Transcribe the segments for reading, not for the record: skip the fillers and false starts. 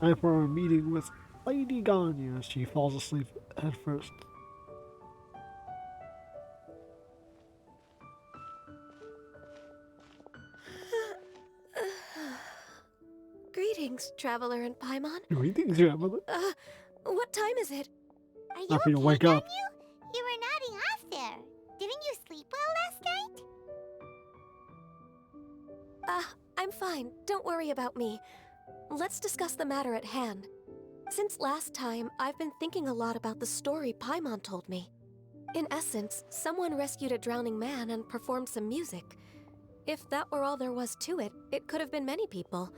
Time for our meeting with Lady Ganyu as she falls asleep head first. Greetings, traveler in Paimon. Greetings, Grandmother. What time is it? Are you Not for you to okay, wake up. Ganyu? You were nodding off there. Didn't you sleep well last night? I'm fine. Don't worry about me. Let's discuss the matter at hand. Since last time, I've been thinking a lot about the story Paimon told me. In essence, someone rescued a drowning man and performed some music. If that were all there was to it, it could have been many people,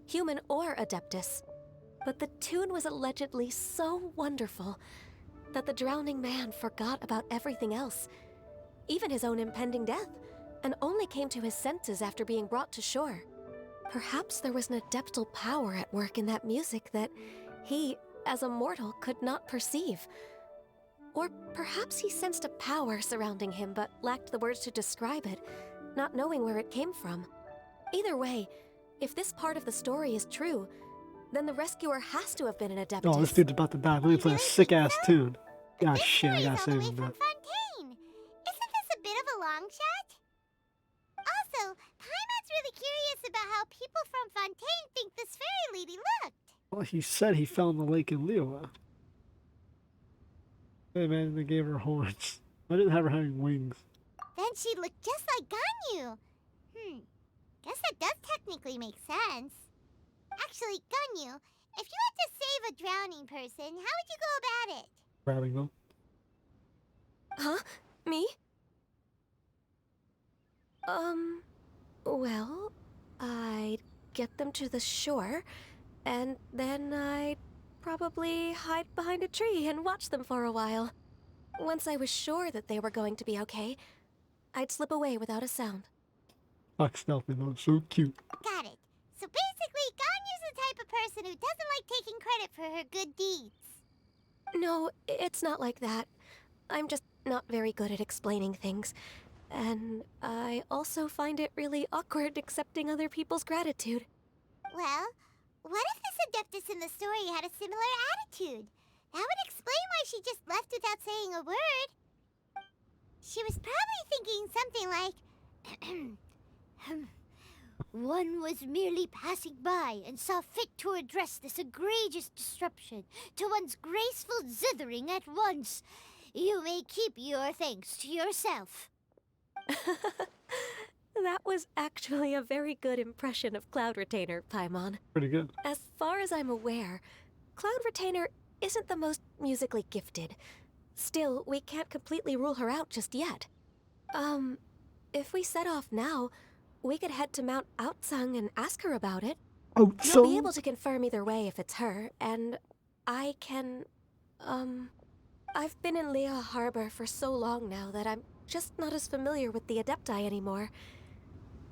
human or Adeptus. But the tune was allegedly so wonderful that the drowning man forgot about everything else, even his own impending death, and only came to his senses after being brought to shore. Perhaps there was an adeptal power at work in that music that he, as a mortal, could not perceive. Or perhaps he sensed a power surrounding him but lacked the words to describe it, not knowing where it came from. Either way, if this part of the story is true, then the rescuer has to have been an Adeptus. Oh, this dude's about to die. Let me play a sick-ass tune. God, This shit, I story's gotta all save the way him from that. Fontaine. Isn't this a bit of a long shot? Also, Paimon's really curious about how people from Fontaine think this fairy lady looked. Well, he said he fell in the lake in Liyue. Hey man, they gave her horns. I didn't have her having wings. Then she looked just like Ganyu. Guess that does technically make sense. Actually, Ganyu, if you had to save a drowning person, how would you go about it? Grabbing them. Huh? Me? Well, I'd get them to the shore, and then I'd probably hide behind a tree and watch them for a while. Once I was sure that they were going to be okay, I'd slip away without a sound. Fuck stealthy though, so cute. Got it. So basically, Ganyu's the type of person who doesn't like taking credit for her good deeds. No, it's not like that. I'm just not very good at explaining things. And I also find it really awkward accepting other people's gratitude. Well, what if this Adeptus in the story had a similar attitude? That would explain why she just left without saying a word. She was probably thinking something like, one was merely passing by and saw fit to address this egregious disruption to one's graceful zithering at once. You may keep your thanks to yourself. That was actually a very good impression of Cloud Retainer, Paimon. Pretty good. As far as I'm aware, Cloud Retainer isn't the most musically gifted. Still, we can't completely rule her out just yet. If we set off now, we could head to Mount Outsung and ask her about it. Oh, You'll be able to confirm either way if it's her, and I can, I've been in Liyue Harbor for so long now that I'm just not as familiar with the Adepti anymore.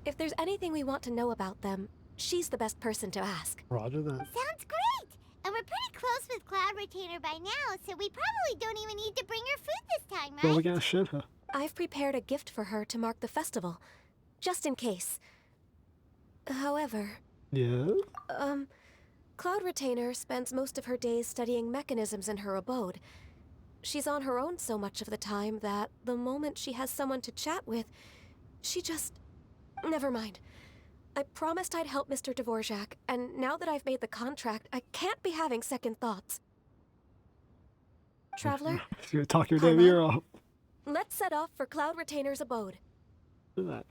If there's anything we want to know about them, she's the best person to ask. Roger that. Sounds great! And we're pretty close with Cloud Retainer by now, so we probably don't even need to bring her food this time, right? Well, we gotta shit her. I've prepared a gift for her to mark the festival, just in case. However, Yeah? Cloud Retainer spends most of her days studying mechanisms in her abode. She's on her own so much of the time that the moment she has someone to chat with, she just... Never mind. I promised I'd help Mr. Dvorak, and now that I've made the contract, I can't be having second thoughts. Traveler, She's gonna talk your damn ear off. let's set off for Cloud Retainer's abode. Do that.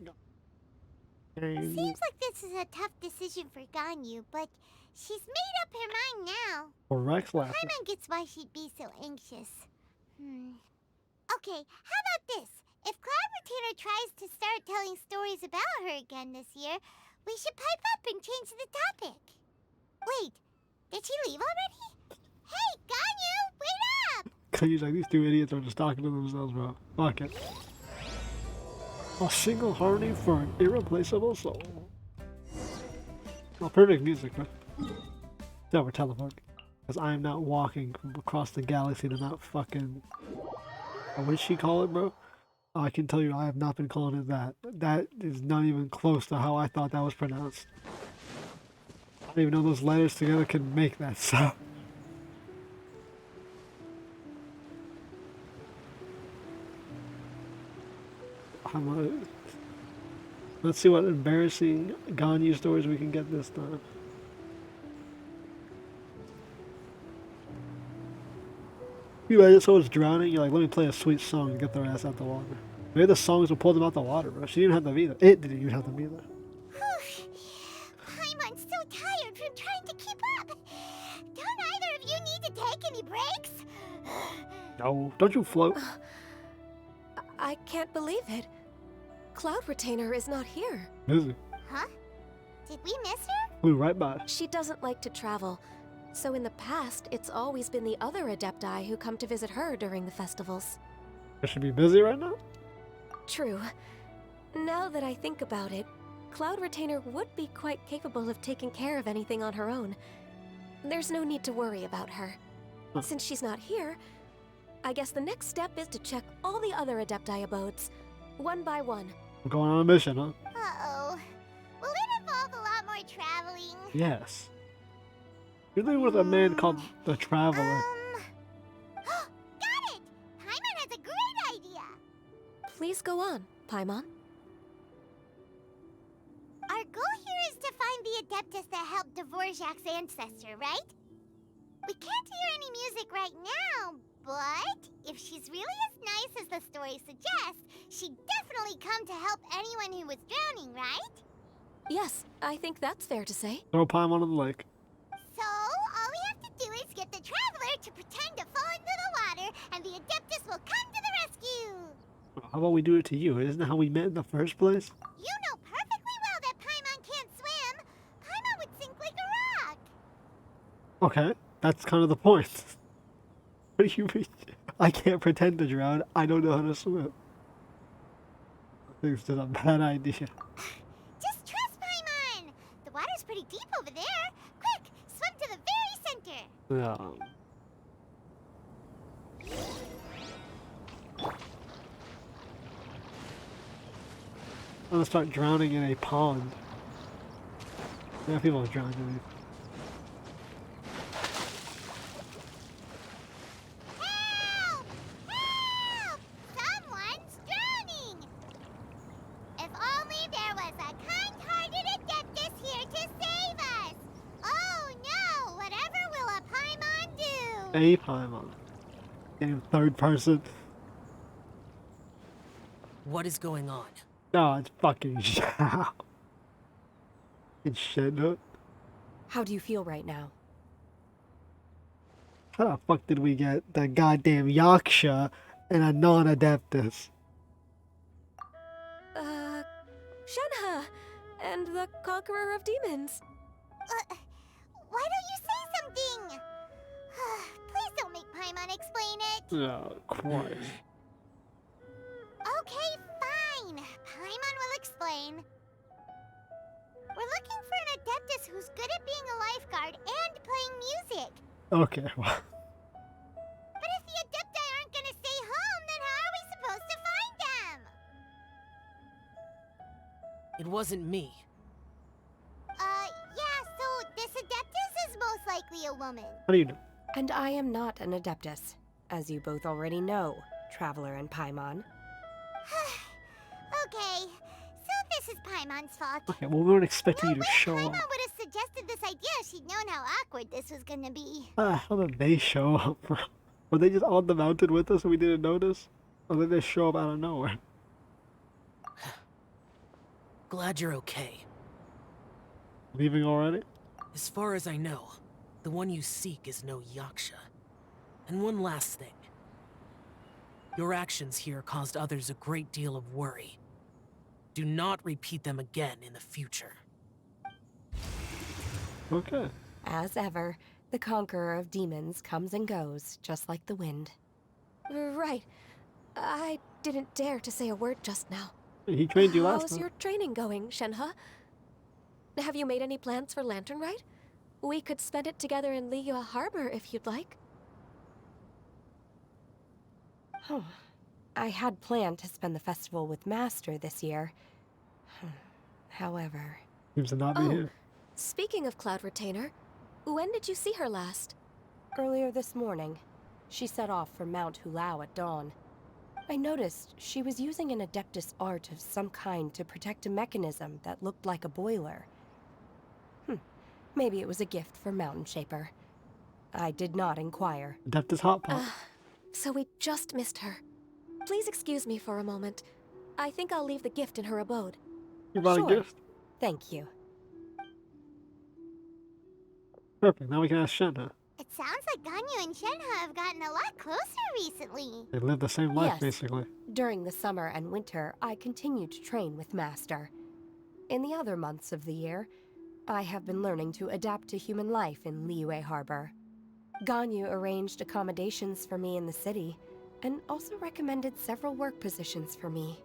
Seems like this is a tough decision for Ganyu, but she's made up her mind now. Or Rex laughing. Paimon gets why she'd be so anxious. Okay, how about this? If Cloud Retainer tries to start telling stories about her again this year, we should pipe up and change the topic. Wait, did she leave already? Hey, Ganyu, wait up! He's like, these two idiots are just talking to themselves, bro. Fuck it. A single harmony for an irreplaceable soul. Well, perfect music, bro. Yeah, we're teleporting. Because I am not walking from across the galaxy to not fucking... What did she call it, bro? I can tell you I have not been calling it that. That is not even close to how I thought that was pronounced. I don't even know those letters together can make that sound. Let's see what embarrassing Ganyu stories we can get this time. You imagine someone's drowning, you're like, let me play a sweet song to get their ass out the water. Maybe the songs will pull them out the water, bro. She didn't have to be there. It didn't even have to be there. Paimon's so tired from trying to keep up. Don't either of you need to take any breaks? No, don't you float? I can't believe it. Cloud Retainer is not here. Busy. Huh? Did we miss her? Flew right by. She doesn't like to travel, so in the past, it's always been the other Adepti who come to visit her during the festivals. I should be busy right now? True. Now that I think about it, Cloud Retainer would be quite capable of taking care of anything on her own. There's no need to worry about her. Huh. Since she's not here, I guess the next step is to check all the other Adepti abodes, one by one. I'm going on a mission, huh? Uh-oh. Will it involve a lot more traveling? Yes. You're living with a man called the Traveler. Got it! Paimon has a great idea! Please go on, Paimon. Our goal here is to find the Adeptus that helped Dvorak's ancestor, right? We can't hear any music right now, but if she's really as nice as the story suggests, she'd definitely come to help anyone who was drowning, right? Yes, I think that's fair to say. Throw Paimon in the lake. So, all we have to do is get the Traveler to pretend to fall into the water, and the Adeptus will come to the rescue! How about we do it to you? Isn't that how we met in the first place? You know perfectly well that Paimon can't swim! Paimon would sink like a rock! Okay, that's kind of the point. What do you mean? I can't pretend to drown. I don't know how to swim. I think it's just a bad idea. Just trust Paimon! The water's pretty deep over there. Quick, swim to the very center! Yeah. I'm gonna start drowning in a pond. Yeah, people are drowning in it. Help! Help! Someone's drowning! If only there was a kind-hearted Adeptus here to save us! Oh no! Whatever will a Paimon do? A Paimon. In third person. What is going on? No, it's fucking Xiao. It's Shenhe. How do you feel right now? How the fuck did we get the goddamn Yaksha and a non-Adeptus? Shenhe, and the Conqueror of Demons. Why don't you say something? Please don't make Paimon explain it. Oh, Christ. Okay, fine. Paimon will explain. We're looking for an Adeptus who's good at being a lifeguard and playing music. Okay, well. But if the Adepti aren't gonna stay home, then how are we supposed to find them? It wasn't me. Yeah, so this Adeptus is most likely a woman. How do you know? And I am not an Adeptus, as you both already know, Traveler and Paimon. Okay, so this is Paimon's fault. Okay, well, we weren't expecting No you way to show Paimon up. would have suggested this idea if she'd known how awkward this was gonna be. How did they show up, bro? Were they just on the mountain with us and we didn't notice? Or did they show up out of nowhere? Glad you're okay. Leaving already? As far as I know, the one you seek is no Yaksha. And one last thing. Your actions here caused others a great deal of worry. Do not repeat them again in the future. Okay. As ever, the Conqueror of Demons comes and goes, just like the wind. Right. I didn't dare to say a word just now. He trained you last How's time. your training going, Shenhe? Have you made any plans for Lantern Rite? We could spend it together in Liyue Harbor if you'd like. Oh, I had planned to spend the festival with Master this year. However, Seems to not be Oh. here. Speaking of Cloud Retainer, when did you see her last? Earlier this morning, she set off for Mount Hulao at dawn. I noticed she was using an Adeptus art of some kind to protect a mechanism that looked like a boiler. Maybe it was a gift for Mountain Shaper. I did not inquire. Adeptus Hot Pot. So we just missed her. Please excuse me for a moment. I think I'll leave the gift in her abode. You brought Sure. a gift? Thank you. Perfect. Now we can ask Shenhe. It sounds like Ganyu and Shenhe have gotten a lot closer recently. They live the same life, Yes. basically. During the summer and winter, I continued to train with Master. In the other months of the year, I have been learning to adapt to human life in Liyue Harbor. Ganyu arranged accommodations for me in the city, and also recommended several work positions for me.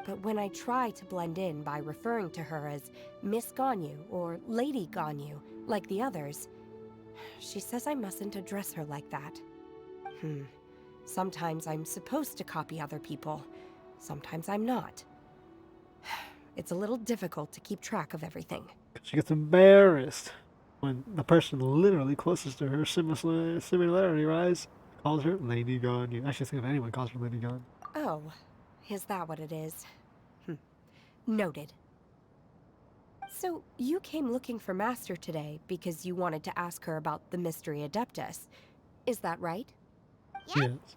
But when I try to blend in by referring to her as Miss Ganyu or Lady Ganyu, like the others, she says I mustn't address her like that. Sometimes I'm supposed to copy other people, sometimes I'm not. It's a little difficult to keep track of everything. She gets embarrassed when the person literally closest to her similarity rise calls her Lady Ganyu. I should think if anyone calls her Lady Ganyu. Oh, is that what it is? Noted. So, you came looking for Master today because you wanted to ask her about the Mystery Adeptus. Is that right? Yep. Yes.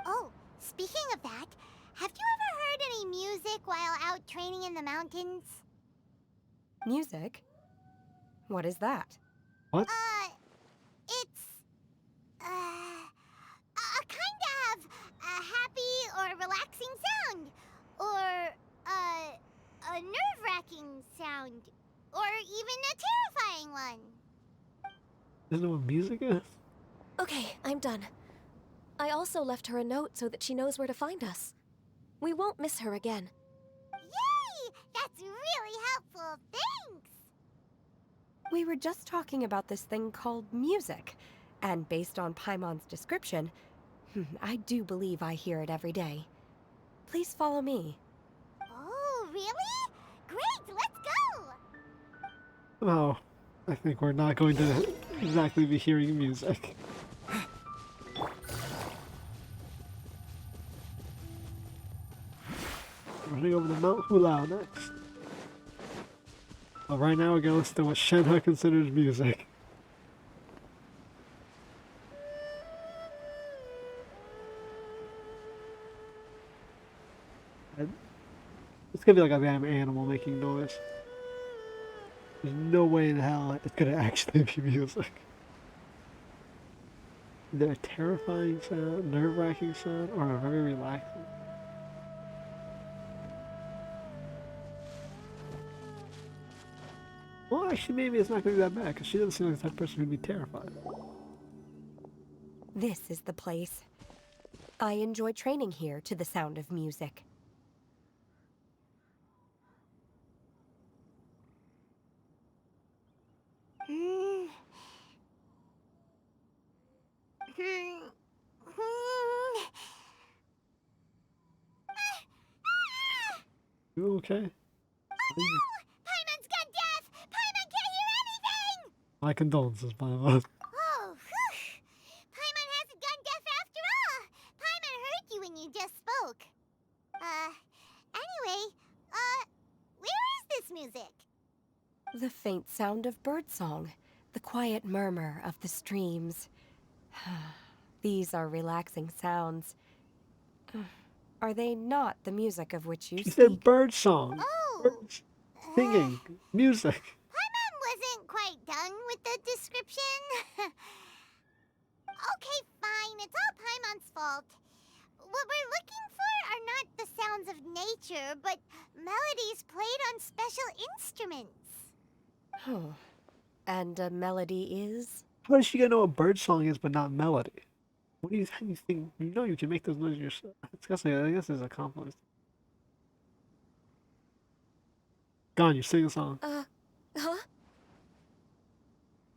Oh, speaking of that, have you ever heard any music while out training in the mountains? Music? What is that? What? It's a kind of a happy or relaxing sound, or a nerve-wracking sound, or even a terrifying one. Isn't that what music is? Okay, I'm done. I also left her a note so that she knows where to find us. We won't miss her again. Yay! That's really helpful. Thanks. We were just talking about this thing called music, and based on Paimon's description, I do believe I hear it every day. Please follow me. Oh, really? Great, let's go! Oh, I think we're not going to exactly be hearing music. We're heading over to Mount Hulao next. Well, right now we're gonna listen to what Shenhe considers music. And it's gonna be like a damn animal making noise. There's no way in hell it's gonna actually be music. Either a terrifying sound, nerve-wracking sound, or a very relaxing. Well, actually, maybe it's not going to be that bad, because she doesn't seem like the type of person who'd be terrified. This is the place. I enjoy training here to the sound of music. You okay? Paimon's gone deaf! Paimon can't hear anything! My condolences, Paimon. Oh, whew! Paimon hasn't gone deaf after all! Paimon heard you when you just spoke. Anyway, where is this music? The faint sound of birdsong, the quiet murmur of the streams. These are relaxing sounds. Are they not the music of which you She speak? said bird song. Oh! Birds singing. Music. Paimon wasn't quite done with the description. Okay, fine. It's all Paimon's fault. What we're looking for are not the sounds of nature, but melodies played on special instruments. Oh. And a melody is? How is she going to know what bird song is but not melody? What do you think? You know you can make those noises yourself. I guess it's a compliment. Gone, you sing a song. Huh?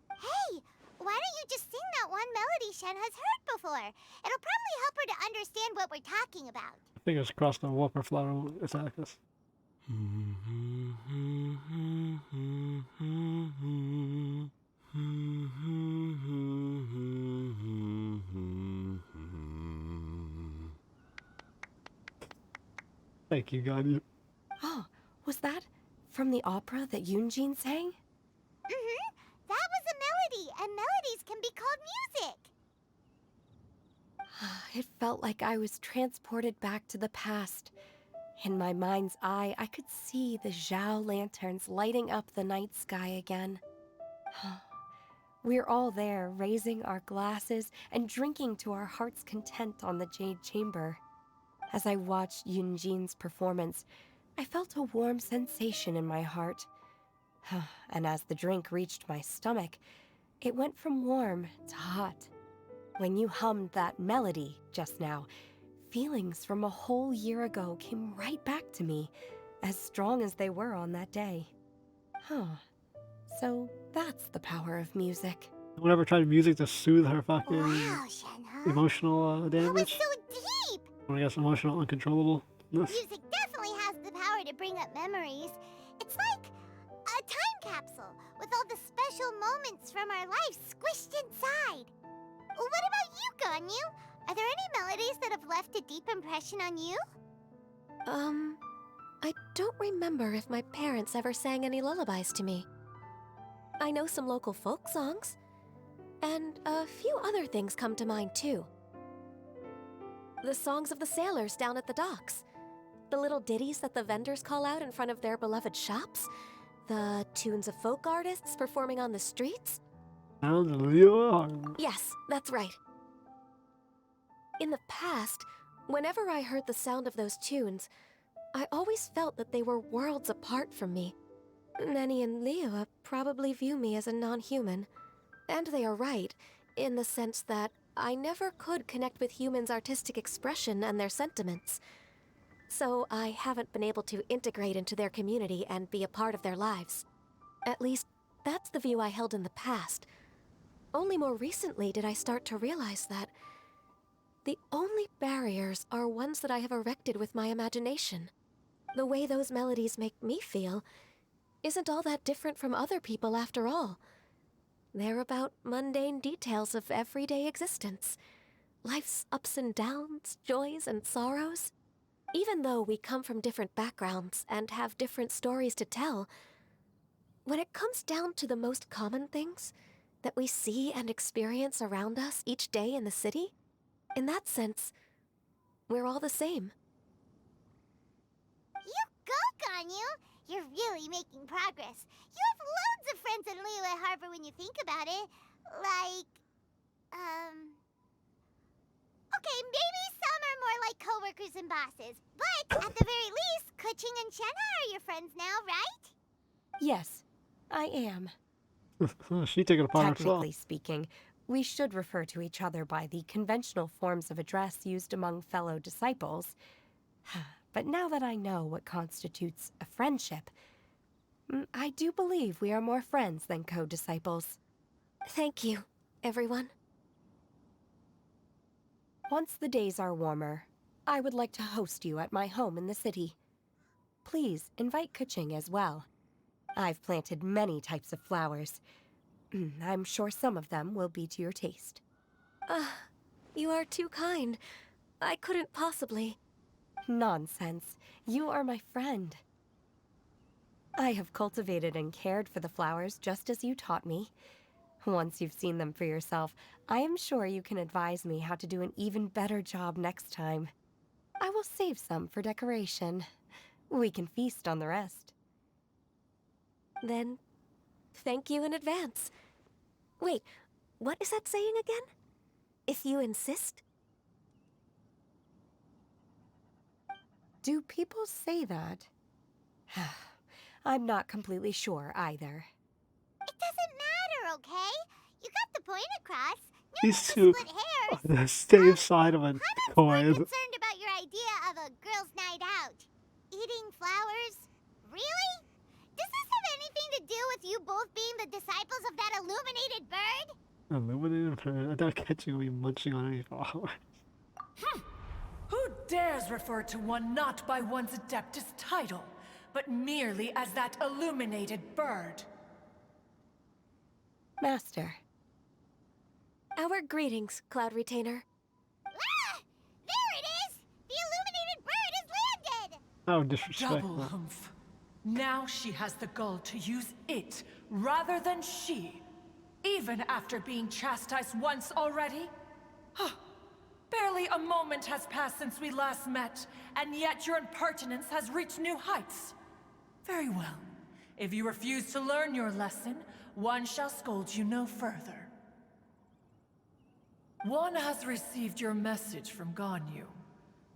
Hey, why don't you just sing that one melody Shen has heard before? It'll probably help her to understand what we're talking about. Fingers crossed the whopper flower won't attack us. Thank you, Ganyu. Oh, was that from the opera that Yunjin sang? Mm-hmm. That was a melody, and melodies can be called music. It felt like I was transported back to the past. In my mind's eye, I could see the Zhao lanterns lighting up the night sky again. We're all there, raising our glasses and drinking to our heart's content on the Jade Chamber. As I watched Yunjin's performance, I felt a warm sensation in my heart. And as the drink reached my stomach, it went from warm to hot. When you hummed that melody just now, feelings from a whole year ago came right back to me, as strong as they were on that day. So that's the power of music. Whenever tried music to soothe her fucking Wow, Shenhe. emotional That was damage. so deep! When I guess emotional uncontrollableness. Music definitely has the power to bring up memories. It's like a time capsule with all the special moments from our lives squished inside. What about you, Ganyu? Are there any melodies that have left a deep impression on you? I don't remember if my parents ever sang any lullabies to me. I know some local folk songs, and a few other things come to mind too. The songs of the sailors down at the docks, the little ditties that the vendors call out in front of their beloved shops, the tunes of folk artists performing on the streets. Sounds of Liyue. Yes, that's right. In the past, whenever I heard the sound of those tunes, I always felt that they were worlds apart from me. Nenny and Liyue probably view me as a non-human. And they are right, in the sense that I never could connect with humans' artistic expression and their sentiments. So I haven't been able to integrate into their community and be a part of their lives. At least, that's the view I held in the past. Only more recently did I start to realize that the only barriers are ones that I have erected with my imagination. The way those melodies make me feel isn't all that different from other people after all. They're about mundane details of everyday existence. Life's ups and downs, joys and sorrows. Even though we come from different backgrounds and have different stories to tell, when it comes down to the most common things that we see and experience around us each day in the city, in that sense, we're all the same. You go, Ganyu! You're really making progress. You have loads of friends in Liyue Harbor when you think about it. Like, okay, maybe some are more like coworkers and bosses. But at the very least, Keqing and Shenhe are your friends now, right? Yes, I am. She took it upon herself. Technically speaking, we should refer to each other by the conventional forms of address used among fellow disciples. But now that I know what constitutes a friendship, I do believe we are more friends than co-disciples. Thank you, everyone. Once the days are warmer, I would like to host you at my home in the city. Please invite Keqing as well. I've planted many types of flowers. I'm sure some of them will be to your taste. You are too kind. I couldn't possibly. Nonsense. You are my friend. I have cultivated and cared for the flowers just as you taught me. Once you've seen them for yourself, I am sure you can advise me how to do an even better job next time. I will save some for decoration. We can feast on the rest. Then, thank you in advance. Wait, what is that saying again? If you insist? Do people say that? I'm not completely sure either. It doesn't matter, okay? You got the point across. No These need to two split hairs. on the same side of a I'm more coin. concerned about your idea of a girls' night out. Eating flowers? Really? Does this have anything to do with you both being the disciples of that illuminated bird? Illuminated bird. I thought Keqing would be munching on any flower. Who dares refer to one not by one's Adeptus title, but merely as that illuminated bird. Master. Our greetings, Cloud Retainer. Ah! There it is! The illuminated bird has landed! How disrespectful. Double humph. Now she has the gall to use it rather than she. Even after being chastised once already? Barely a moment has passed since we last met, and yet your impertinence has reached new heights. Very well. If you refuse to learn your lesson, one shall scold you no further. One has received your message from Ganyu.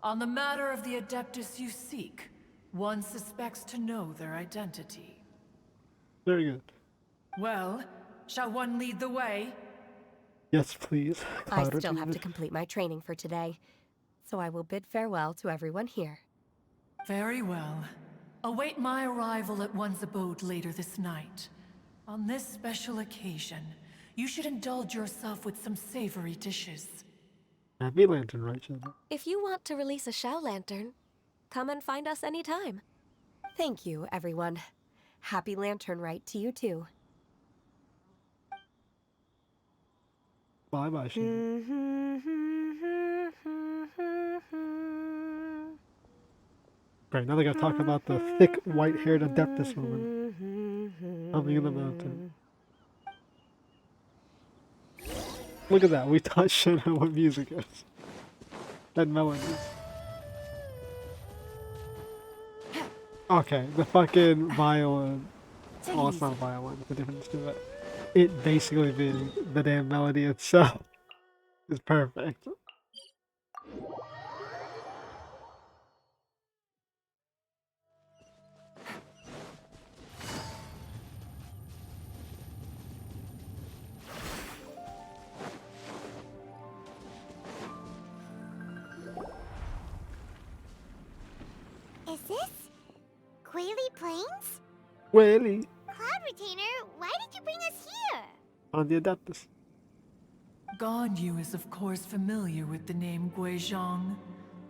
On the matter of the Adeptus you seek, one suspects to know their identity. Very good. Well, shall one lead the way? Yes, please. I Cloud still have Retainer. to complete my training for today, so I will bid farewell to everyone here. Very well. Await my arrival at one's abode later this night. On this special occasion, you should indulge yourself with some savory dishes. Happy Lantern, right, Shadow? If you want to release a Shao Lantern, come and find us anytime. Thank you, everyone. Happy Lantern Rite to you too. Bye bye, Shadow. Great, now they gotta talk about the thick, white-haired Adeptus woman coming in the mountain. Look at that, we taught Shadow what music is. That melodies. Okay, the fucking violin. Oh, it's not a violin, it's a different instrument. It basically being the damn melody itself is perfect. Is this Quaily Plains? Whaley Cloud Retainer, why did you bring us here? on the Adeptus. Ganyu is of course familiar with the name Guizhong,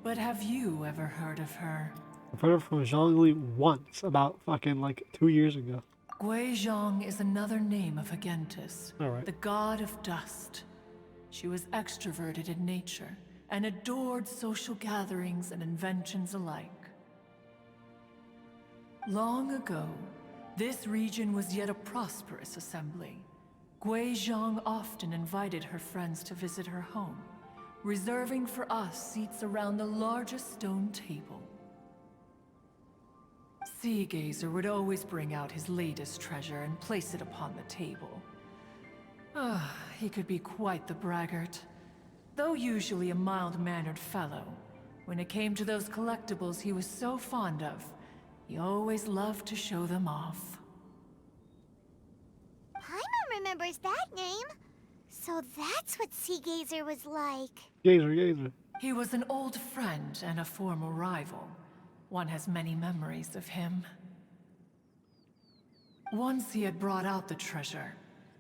but have you ever heard of her? I've heard of from Zhongli once, about fucking like 2 years ago. Guizhong is another name of Agentis, Alright. the god of dust. She was extroverted in nature and adored social gatherings and inventions alike. Long ago, this region was yet a prosperous assembly. Guizhong often invited her friends to visit her home, reserving for us seats around the largest stone table. Sea Gazer would always bring out his latest treasure and place it upon the table. He could be quite the braggart. Though usually a mild-mannered fellow, when it came to those collectibles he was so fond of, he always loved to show them off. Paimon remembers that name. So that's what Sea Gazer was like. Gazer, gazer. He was an old friend and a former rival. One has many memories of him. Once he had brought out the treasure,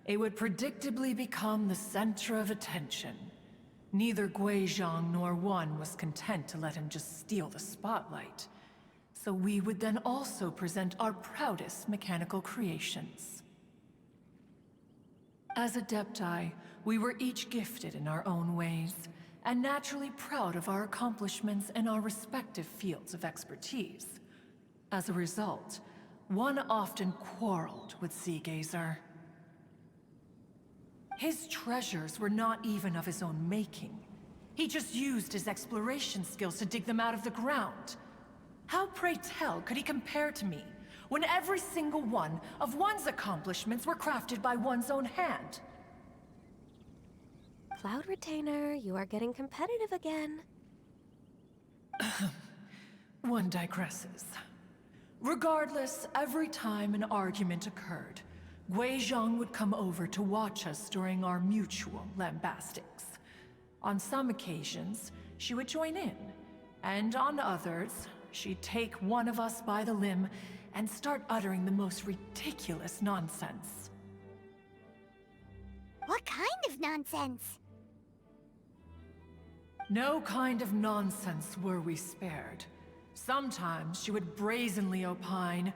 it would predictably become the center of attention. Neither Guizhong nor one was content to let him just steal the spotlight. So we would then also present our proudest mechanical creations. As Adepti, we were each gifted in our own ways, and naturally proud of our accomplishments in our respective fields of expertise. As a result, one often quarreled with Sea Gazer. His treasures were not even of his own making. He just used his exploration skills to dig them out of the ground. How, pray tell, could he compare to me, when every single one of one's accomplishments were crafted by one's own hand? Cloud Retainer, you are getting competitive again. One digresses. Regardless, every time an argument occurred, Guizhong would come over to watch us during our mutual lambastics. On some occasions, she would join in, and on others, she'd take one of us by the limb and start uttering the most ridiculous nonsense. What kind of nonsense? No kind of nonsense were we spared. Sometimes she would brazenly opine,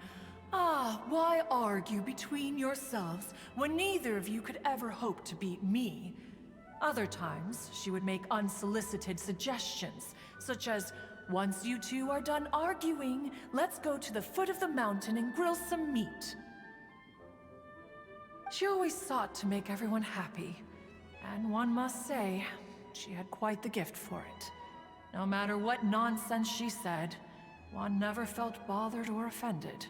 "Ah, why argue between yourselves when neither of you could ever hope to beat me?" Other times, she would make unsolicited suggestions, such as, "Once you two are done arguing, let's go to the foot of the mountain and grill some meat." She always sought to make everyone happy, and one must say, she had quite the gift for it. No matter what nonsense she said, one never felt bothered or offended.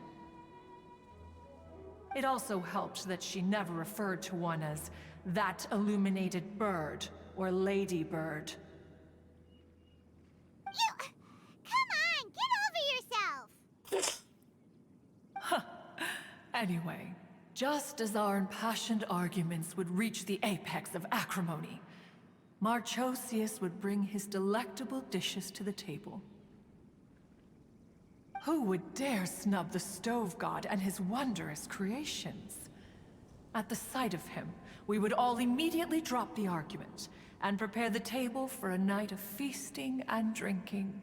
It also helped that she never referred to one as that illuminated bird or lady bird. Come on, get over yourself! Anyway, just as our impassioned arguments would reach the apex of acrimony, Marchosius would bring his delectable dishes to the table. Who would dare snub the stove god and his wondrous creations? At the sight of him, we would all immediately drop the argument and prepare the table for a night of feasting and drinking.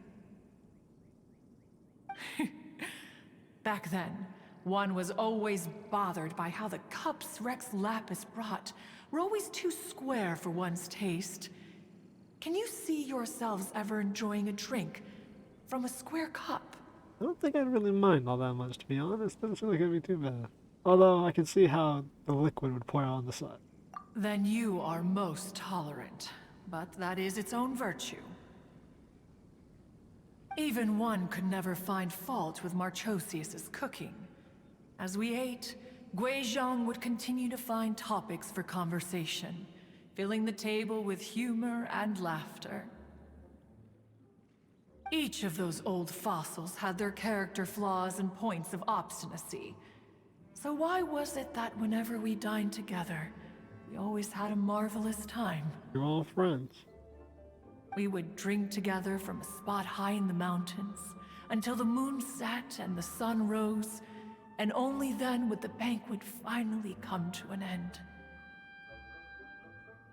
Back then, one was always bothered by how the cups Rex Lapis brought were always too square for one's taste. Can you see yourselves ever enjoying a drink from a square cup? I don't think I'd really mind all that much, to be honest. Doesn't seem like it'd be too bad. Although I can see how the liquid would pour out on the side. Then you are most tolerant, but that is its own virtue. Even one could never find fault with Marchosius's cooking. As we ate, Guizhong would continue to find topics for conversation, filling the table with humor and laughter. Each of those old fossils had their character flaws and points of obstinacy. So why was it that whenever we dined together, we always had a marvelous time? You're all friends. We would drink together from a spot high in the mountains until the moon set and the sun rose, and only then would the banquet finally come to an end.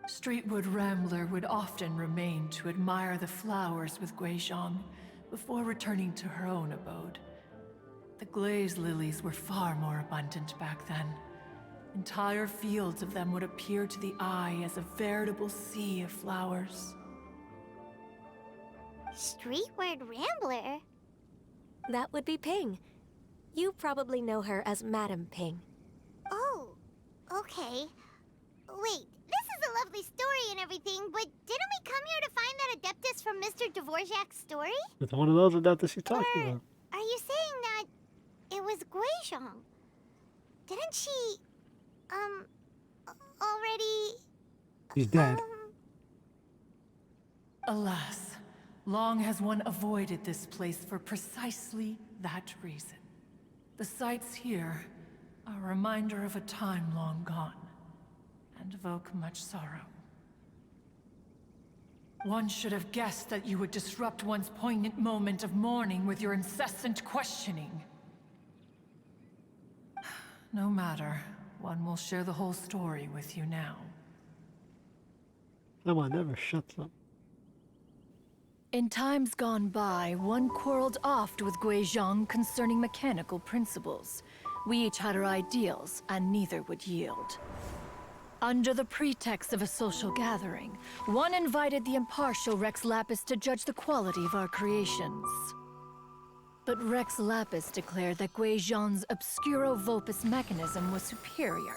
Streetwood Rambler would often remain to admire the flowers with Guizhong before returning to her own abode. The glaze lilies were far more abundant back then. Entire fields of them would appear to the eye as a veritable sea of flowers. Streetward Rambler? That would be Ping. You probably know her as Madam Ping. Oh, okay. Wait, this is a lovely story and everything, but didn't we come here to find that Adeptus from Mr. Dvorak's story? It's one of those Adeptus you're talking Or about. are you saying that it was Guizhong? Didn't she, already... He's dead. Alas, long has one avoided this place for precisely that reason. The sights here are a reminder of a time long gone, and evoke much sorrow. One should have guessed that you would disrupt one's poignant moment of mourning with your incessant questioning. No matter, one will share the whole story with you now. Someone never shuts up. In times gone by, one quarreled oft with Guizhong concerning mechanical principles. We each had our ideals, and neither would yield. Under the pretext of a social gathering, one invited the impartial Rex Lapis to judge the quality of our creations. But Rex Lapis declared that Guizhong's obscuro vulpus mechanism was superior.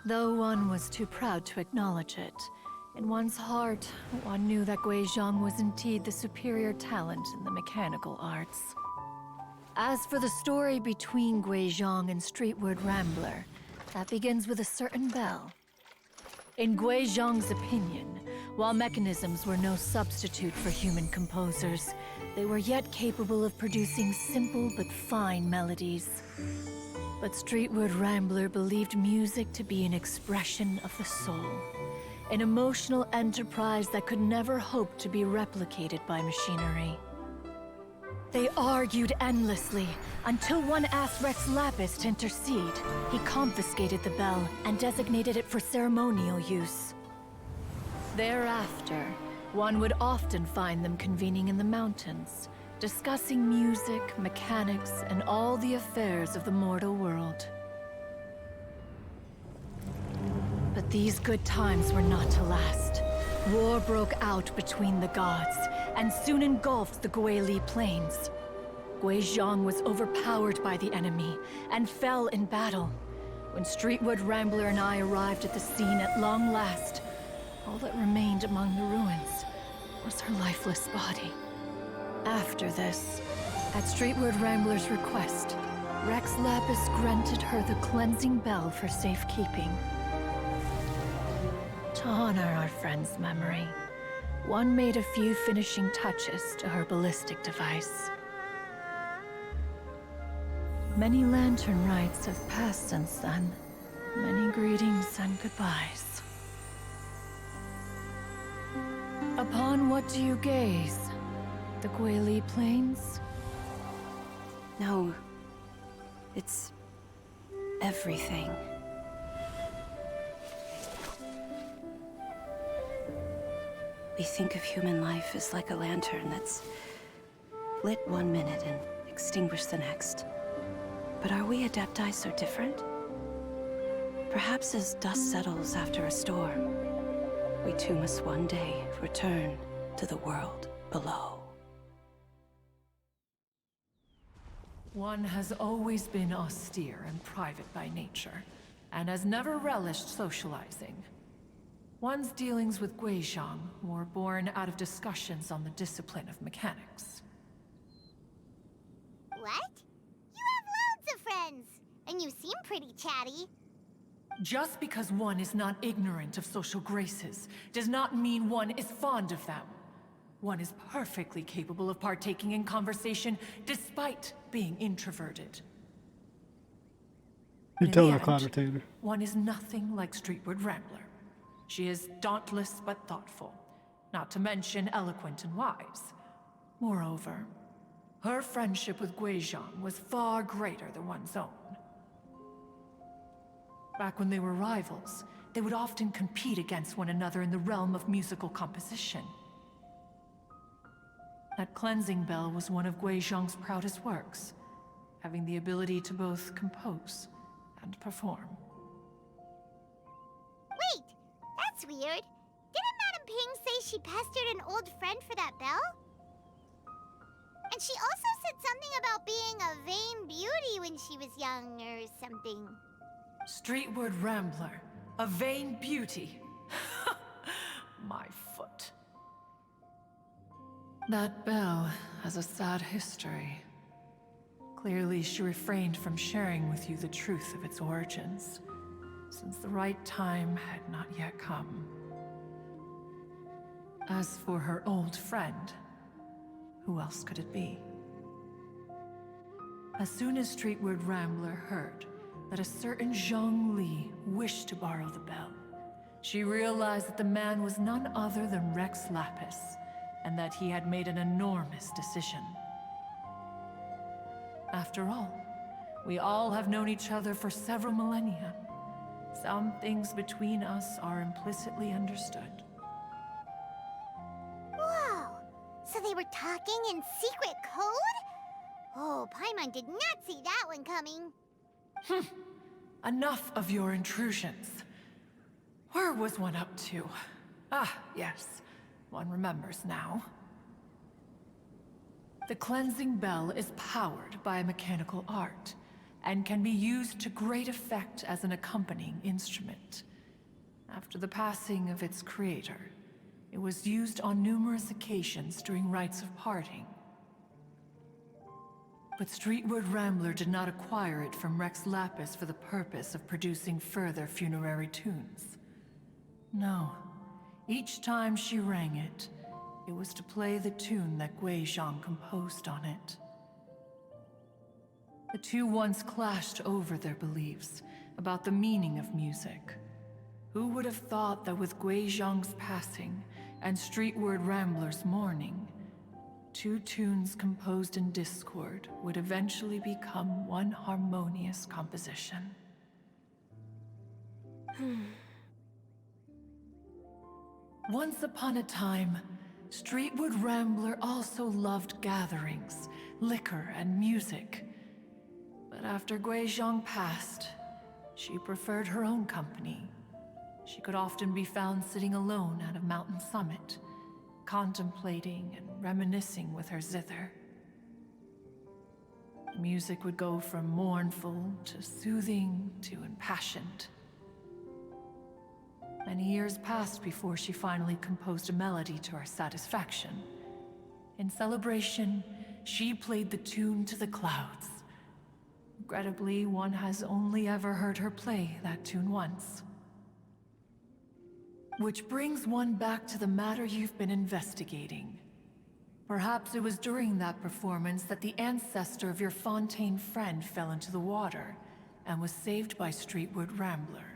Though one was too proud to acknowledge it, in one's heart, one knew that Guizhong was indeed the superior talent in the mechanical arts. As for the story between Guizhong and Streetward Rambler, that begins with a certain bell. In Guizhong's opinion, while mechanisms were no substitute for human composers, they were yet capable of producing simple but fine melodies. But Streetward Rambler believed music to be an expression of the soul, an emotional enterprise that could never hope to be replicated by machinery. They argued endlessly, until one asked Rex Lapis to intercede. He confiscated the bell and designated it for ceremonial use. Thereafter, One would often find them convening in the mountains, discussing music, mechanics, and all the affairs of the mortal world. But these good times were not to last. War broke out between the gods, and soon engulfed the Guili Plains. Guizhong was overpowered by the enemy, and fell in battle. When Streetwood Rambler and I arrived at the scene at long last, all that remained among the ruins was her lifeless body. After this, at Streetwood Rambler's request, Rex Lapis granted her the cleansing bell for safekeeping. To honor our friend's memory, one made a few finishing touches to her ballistic device. Many lantern rites have passed since then. Many greetings and goodbyes. Upon what do you gaze? The Guili Plains? No. It's everything. We think of human life as like a lantern that's lit one minute and extinguished the next. But are we Adepti so different? Perhaps as dust settles after a storm, we too must one day return to the world below. One has always been austere and private by nature, and has never relished socializing. One's dealings with Guizhong were born out of discussions on the discipline of mechanics. What? You have loads of friends, and you seem pretty chatty. Just because one is not ignorant of social graces does not mean one is fond of them. One is perfectly capable of partaking in conversation despite being introverted. You In tell the that end, cloud retainer. One is nothing like Streetwood Rambler. She is dauntless but thoughtful, not to mention eloquent and wise. Moreover, her friendship with Guizhong was far greater than one's own. Back when they were rivals, they would often compete against one another in the realm of musical composition. That cleansing bell was one of Guizhong's proudest works, having the ability to both compose and perform. Wait, that's weird. Didn't Madame Ping say she pestered an old friend for that bell? And she also said something about being a vain beauty when she was young or something. Streetwood Rambler, a vain beauty. My foot. That bell has a sad history. Clearly, she refrained from sharing with you the truth of its origins, since the right time had not yet come. As for her old friend, who else could it be? As soon as Streetwood Rambler heard that a certain Zhang Li wished to borrow the bell, she realized that the man was none other than Rex Lapis, and that he had made an enormous decision. After all, we all have known each other for several millennia. Some things between us are implicitly understood. Whoa! So they were talking in secret code? Oh, Paimon did not see that one coming. Enough of your intrusions. Where was one up to? Ah, yes. One remembers now. The cleansing bell is powered by a mechanical art, and can be used to great effect as an accompanying instrument. After the passing of its creator, it was used on numerous occasions during rites of parting. But Streetwood Rambler did not acquire it from Rex Lapis for the purpose of producing further funerary tunes. No. Each time she rang it, it was to play the tune that Guizhong composed on it. The two once clashed over their beliefs about the meaning of music. Who would have thought that with Guizhong's passing and Streetwood Rambler's mourning, two tunes composed in discord would eventually become one harmonious composition? Once upon a time, Streetwood Rambler also loved gatherings, liquor, and music. But after Guizhong passed, she preferred her own company. She could often be found sitting alone at a mountain summit, contemplating and reminiscing with her zither. The music would go from mournful to soothing to impassioned. Many years passed before she finally composed a melody to her satisfaction. In celebration, she played the tune to the clouds. Regrettably, one has only ever heard her play that tune once. Which brings one back to the matter you've been investigating. Perhaps it was during that performance that the ancestor of your Fontaine friend fell into the water and was saved by Streetwood Rambler.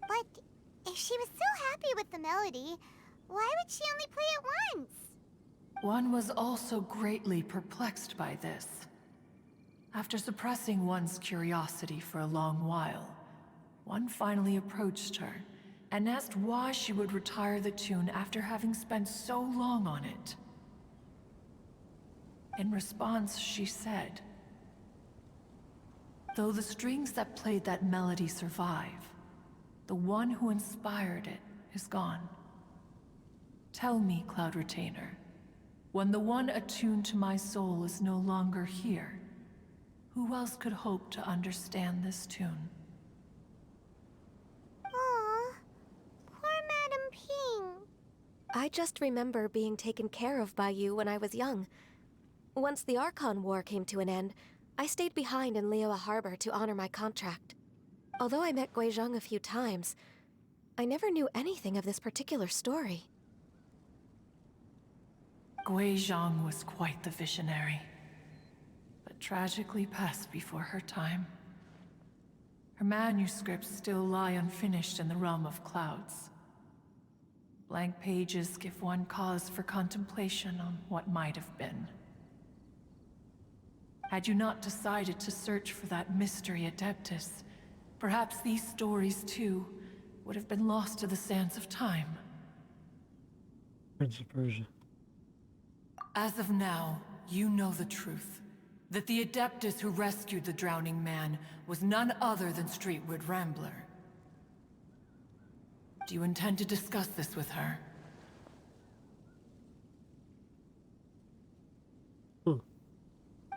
But if she was so happy with the melody, why would she only play it once? One was also greatly perplexed by this. After suppressing one's curiosity for a long while, one finally approached her and asked why she would retire the tune after having spent so long on it. In response, she said, "Though the strings that played that melody survive, the one who inspired it is gone. Tell me, Cloud Retainer, when the one attuned to my soul is no longer here, who else could hope to understand this tune?" Aw, poor Madam Ping. I just remember being taken care of by you when I was young. Once the Archon War came to an end, I stayed behind in Liyue Harbor to honor my contract. Although I met Guizhong a few times, I never knew anything of this particular story. Guizhong was quite the visionary, but tragically passed before her time. Her manuscripts still lie unfinished in the realm of clouds. Blank pages give one cause for contemplation on what might have been. Had you not decided to search for that mystery Adeptus, perhaps these stories, too, would have been lost to the sands of time. Prince of Persia. As of now, you know the truth. That the Adeptus who rescued the drowning man was none other than Streetwood Rambler. Do you intend to discuss this with her?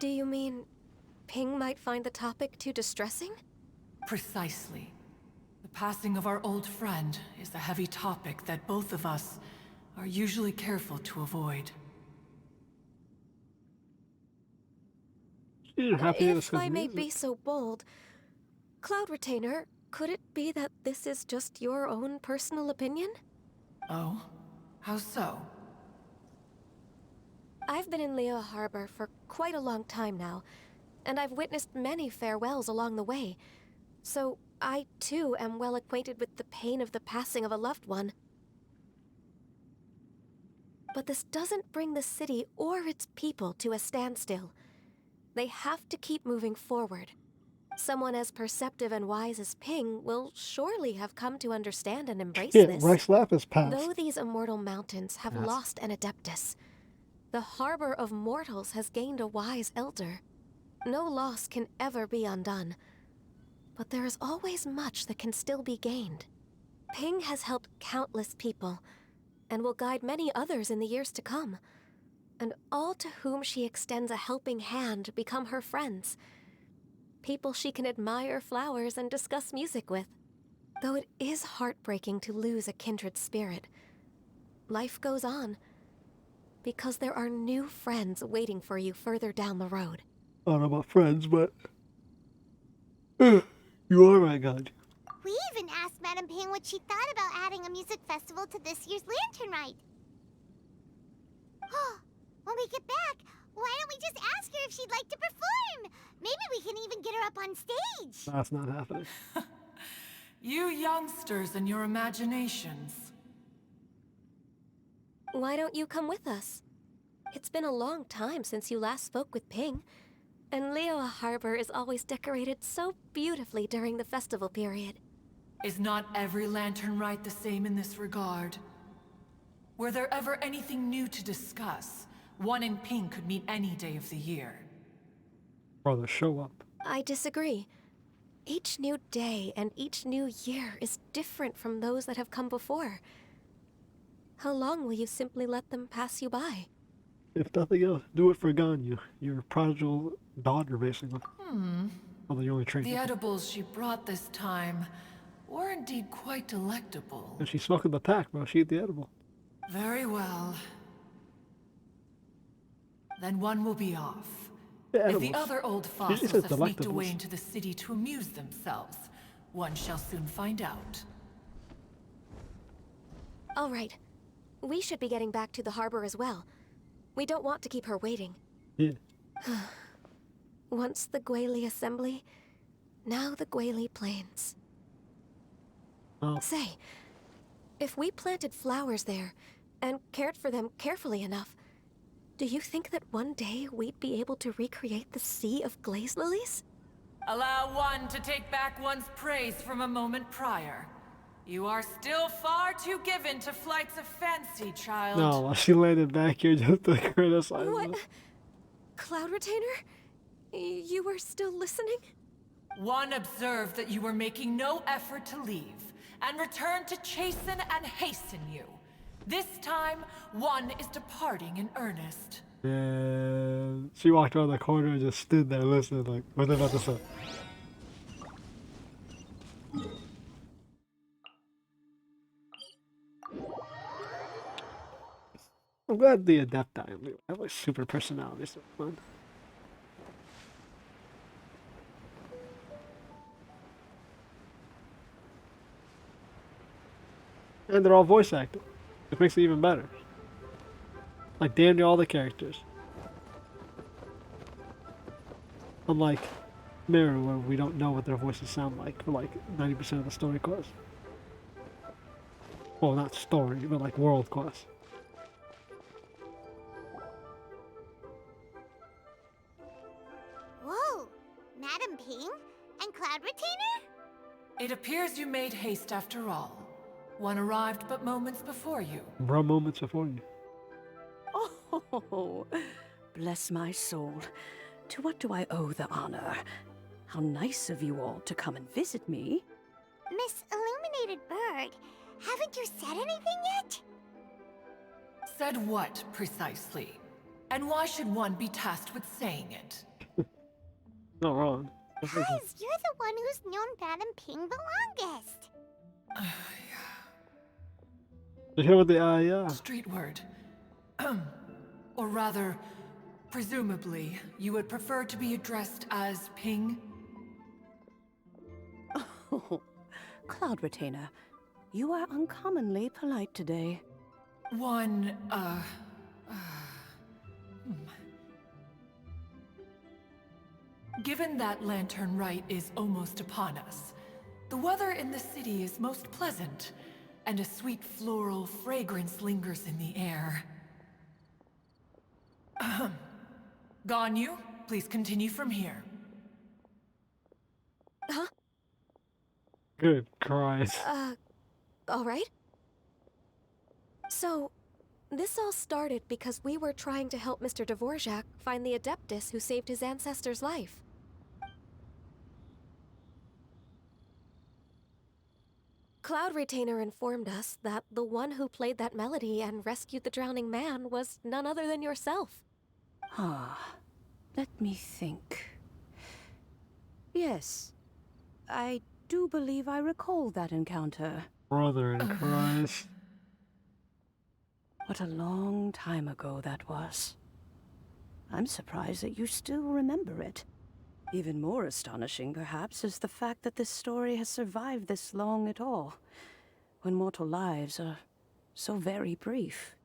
Do you mean Ping might find the topic too distressing? Precisely. The passing of our old friend is a heavy topic that both of us are usually careful to avoid. You're happy to If discuss I may music. be so bold, Cloud Retainer, could it be that this is just your own personal opinion? Oh? How so? I've been in Liyue Harbor for quite a long time now, and I've witnessed many farewells along the way, so I too am well acquainted with the pain of the passing of a loved one. But this doesn't bring the city or its people to a standstill. They have to keep moving forward. Someone as perceptive and wise as Ping will surely have come to understand and embrace Yeah, this. Rice Lapis passed. Though these immortal mountains have Yes. lost an Adeptus, the harbor of mortals has gained a wise elder. No loss can ever be undone, but there is always much that can still be gained. Ping has helped countless people, and will guide many others in the years to come. And all to whom she extends a helping hand become her friends. People she can admire flowers and discuss music with. Though it is heartbreaking to lose a kindred spirit, life goes on, because there are new friends waiting for you further down the road. I don't know about friends, but you are my god. We even asked Madam Ping what she thought about adding a music festival to this year's Lantern Rite. When we get back, why don't we just ask her if she'd like to perform? Maybe we can even get her up on stage. That's not happening. You youngsters and your imaginations. Why don't you come with us? It's been a long time since you last spoke with Ping, and Liyue Harbor is always decorated so beautifully during the festival period. Is not every lantern rite the same in this regard? Were there ever anything new to discuss? One in pink could mean any day of the year. Brother, show up. I disagree. Each new day and each new year is different from those that have come before. How long will you simply let them pass you by? If nothing else, do it for Ganyu, your prodigal daughter, basically. Although you only trained The her. edibles she brought this time were indeed quite delectable. And she's smoking the pack, bro. She ate the edible. Very well. Then one will be off. The If edibles. the other old just fossils said have sneaked away delectables. into the city to amuse themselves, one shall soon find out. All right. We should be getting back to the harbor as well. We don't want to keep her waiting. Yeah. Once the Guili assembly, now the Guili plains. Oh, Say, if we planted flowers there and cared for them carefully enough, do you think that one day we'd be able to recreate the sea of glaze lilies? Allow one to take back one's praise from a moment prior. You are still far too given to flights of fancy, child. no, she landed back here just to criticize What? us. Cloud Retainer? You were still listening? One observed that you were making no effort to leave, and returned to chasten and hasten you. This time, one is departing in earnest. And she walked around the corner and just stood there listening, like, what are they about to say? I'm glad the Adepti have like super personalities. So fun. And they're all voice acted, which makes it even better. Like damn near all the characters. Unlike Mirror, where we don't know what their voices sound like for like 90% of the story quest. Well, not story, but like world quest. Whoa! Madam Ping? And Cloud Retainer? It appears you made haste after all. One arrived but moments before you. Bro, moments before you. Oh, bless my soul. To what do I owe the honor? How nice of you all to come and visit me. Miss Illuminated Bird, haven't you said anything yet? Said what, precisely? And why should one be tasked with saying it? Not wrong. Cause you're the one who's known Madam Ping the longest. You hear what the yeah. Street word. Or rather, presumably, you would prefer to be addressed as Ping? Oh, Cloud Retainer, you are uncommonly polite today. One, Given that Lantern Rite is almost upon us, the weather in the city is most pleasant, and a sweet floral fragrance lingers in the air. Ahem. Ganyu, please continue from here. Huh? Good Christ. All right. So, this all started because we were trying to help Mr. Dvorak find the Adeptus who saved his ancestor's life. Cloud Retainer informed us that the one who played that melody and rescued the drowning man was none other than yourself. Ah, let me think. Yes, I do believe I recall that encounter. Brother in Christ. What a long time ago that was. I'm surprised that you still remember it. Even more astonishing, perhaps, is the fact that this story has survived this long at all, when mortal lives are so very brief.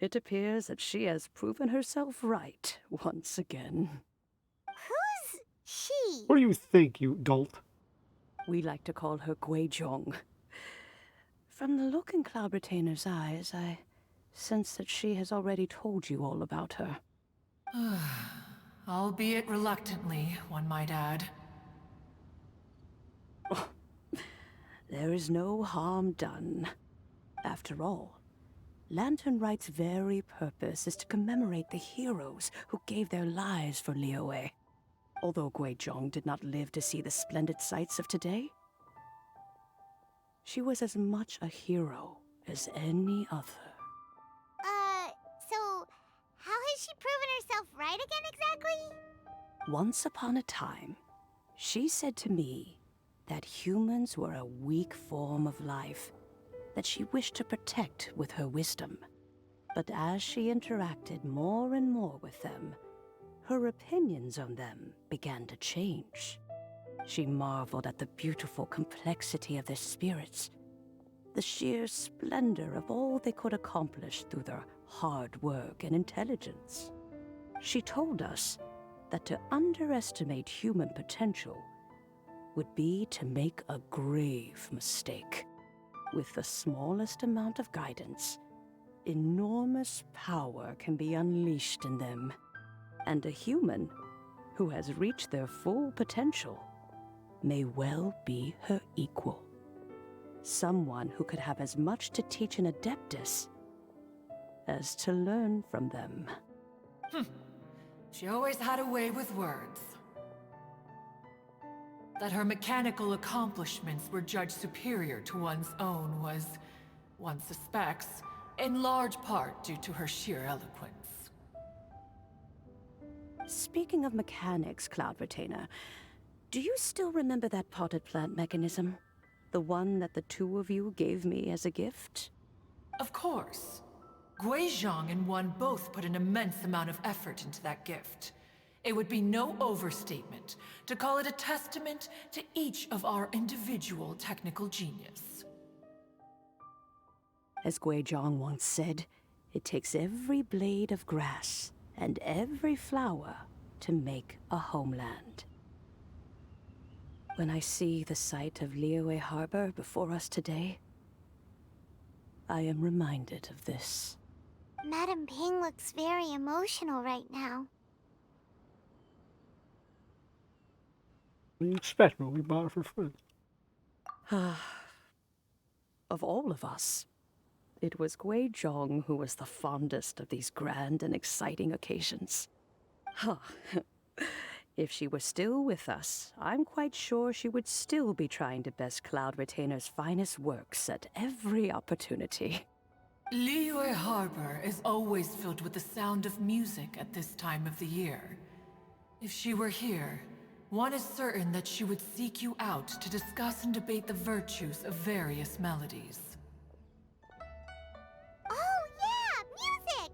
It appears that she has proven herself right once again. Who's she? What do you think, you dolt? We like to call her Guizhong. From the look in Cloud Retainer's eyes, I sense that she has already told you all about her. Albeit reluctantly, one might add. There is no harm done. After all, Lantern Rite's very purpose is to commemorate the heroes who gave their lives for Liyue. Although Guizhong did not live to see the splendid sights of today, she was as much a hero as any other. So how has she proven herself right again exactly? Once upon a time, she said to me that humans were a weak form of life that she wished to protect with her wisdom. But as she interacted more and more with them, her opinions on them began to change. She marveled at the beautiful complexity of their spirits, the sheer splendor of all they could accomplish through their hard work and intelligence. She told us that to underestimate human potential would be to make a grave mistake. With the smallest amount of guidance, enormous power can be unleashed in them. And a human who has reached their full potential may well be her equal. Someone who could have as much to teach an Adeptus as to learn from them. She always had a way with words. That her mechanical accomplishments were judged superior to one's own was, one suspects, in large part due to her sheer eloquence. Speaking of mechanics, Cloud Retainer, do you still remember that potted plant mechanism? The one that the two of you gave me as a gift? Of course. Guizhong and one both put an immense amount of effort into that gift. It would be no overstatement to call it a testament to each of our individual technical genius. As Guizhong once said, it takes every blade of grass and every flower to make a homeland. When I see the sight of Liyue Harbor before us today, I am reminded of this. Madam Ping looks very emotional right now. What do you expect, man? We bought it for free. Of all of us, it was Guizhong who was the fondest of these grand and exciting occasions. If she were still with us, I'm quite sure she would still be trying to best Cloud Retainer's finest works at every opportunity. Liyue Harbor is always filled with the sound of music at this time of the year. If she were here, one is certain that she would seek you out to discuss and debate the virtues of various melodies. Oh yeah, music!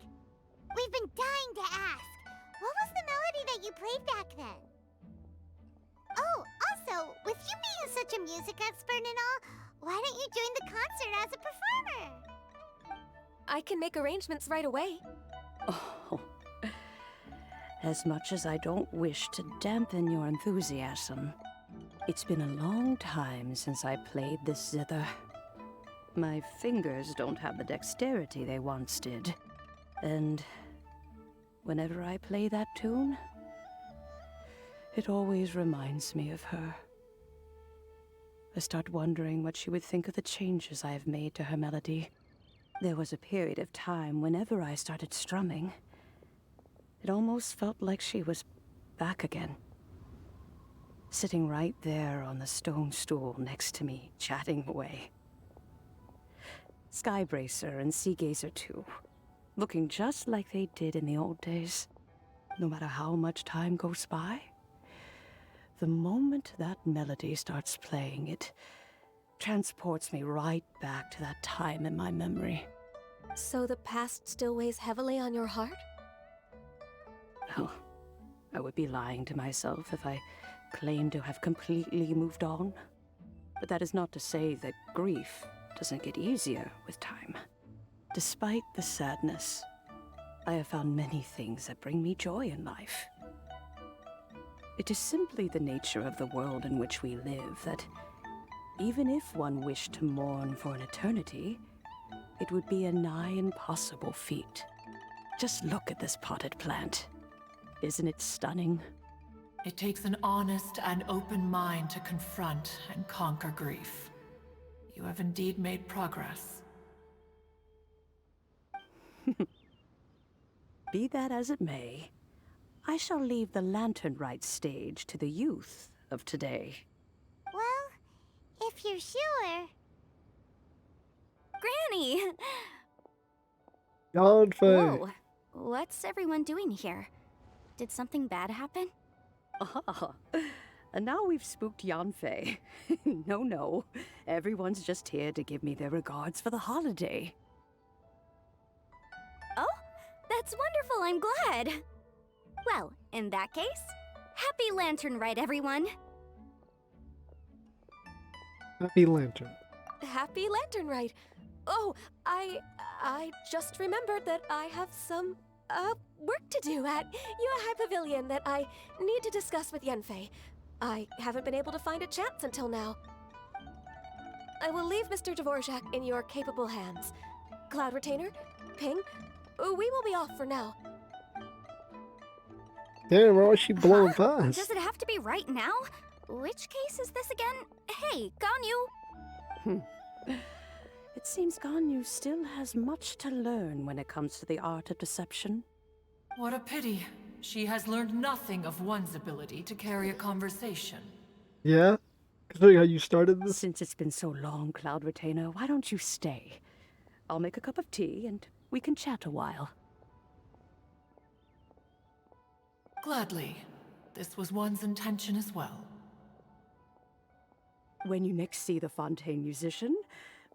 We've been dying to ask. What was the melody that you played back then? Oh, also, with you being such a music expert and all, why don't you join the concert as a performer? I can make arrangements right away. Oh, as much as I don't wish to dampen your enthusiasm, it's been a long time since I played this zither. My fingers don't have the dexterity they once did, and whenever I play that tune, it always reminds me of her. I start wondering what she would think of the changes I have made to her melody. There was a period of time whenever I started strumming, it almost felt like she was back again. Sitting right there on the stone stool next to me, chatting away. Skybracer and Seagazer too, looking just like they did in the old days. No matter how much time goes by, the moment that melody starts playing, it transports me right back to that time in my memory. So the past still weighs heavily on your heart? Well, I would be lying to myself if I claimed to have completely moved on. But that is not to say that grief doesn't get easier with time. Despite the sadness, I have found many things that bring me joy in life. It is simply the nature of the world in which we live that even if one wished to mourn for an eternity, it would be a nigh impossible feat. Just look at this potted plant. Isn't it stunning? It takes an honest and open mind to confront and conquer grief. You have indeed made progress. Be that as it may, I shall leave the Lantern Rite stage to the youth of today. Well, if you're sure. Granny! Yanfei. Whoa. What's everyone doing here? Did something bad happen? Ah, and now we've spooked Yanfei. No. Everyone's just here to give me their regards for the holiday. Oh, that's wonderful, I'm glad. Well, in that case, happy Lantern Rite, everyone. Happy Lantern. Happy Lantern Rite. Oh, I just remembered that I have some, work to do at Yue High Pavilion that I need to discuss with Yanfei. I haven't been able to find a chance until now. I will leave Mr. Dvorak in your capable hands. Cloud Retainer, Ping, we will be off for now. Damn, why was she blowing past? Does it have to be right now? Which case is this again? Hey, Ganyu! It seems Ganyu still has much to learn when it comes to the art of deception. What a pity. She has learned nothing of one's ability to carry a conversation. Yeah? Considering how you started this? Since it's been so long, Cloud Retainer, why don't you stay? I'll make a cup of tea and we can chat a while. Gladly. This was one's intention as well. When you next see the Fontaine musician,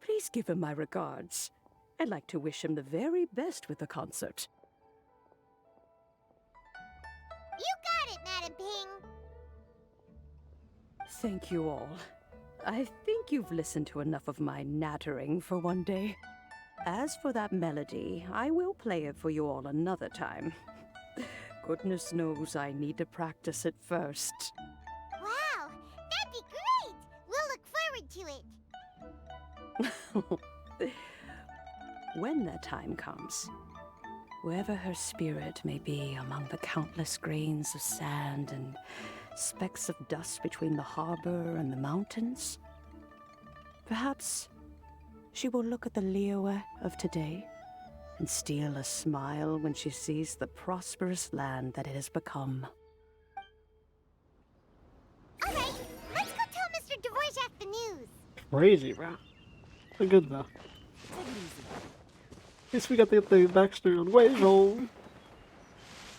please give him my regards. I'd like to wish him the very best with the concert. You got it, Madam Ping. Thank you all. I think you've listened to enough of my nattering for one day. As for that melody, I will play it for you all another time. Goodness knows I need to practice it first. Wow, that'd be great. We'll look forward to it. When that time comes, wherever her spirit may be among the countless grains of sand and specks of dust between the harbor and the mountains, perhaps she will look at the Liyue of today and steal a smile when she sees the prosperous land that it has become. All right, let's go tell Mr. Dvorak the news. Crazy, bro. But good though. At least we got to get the backstory on Guizhou.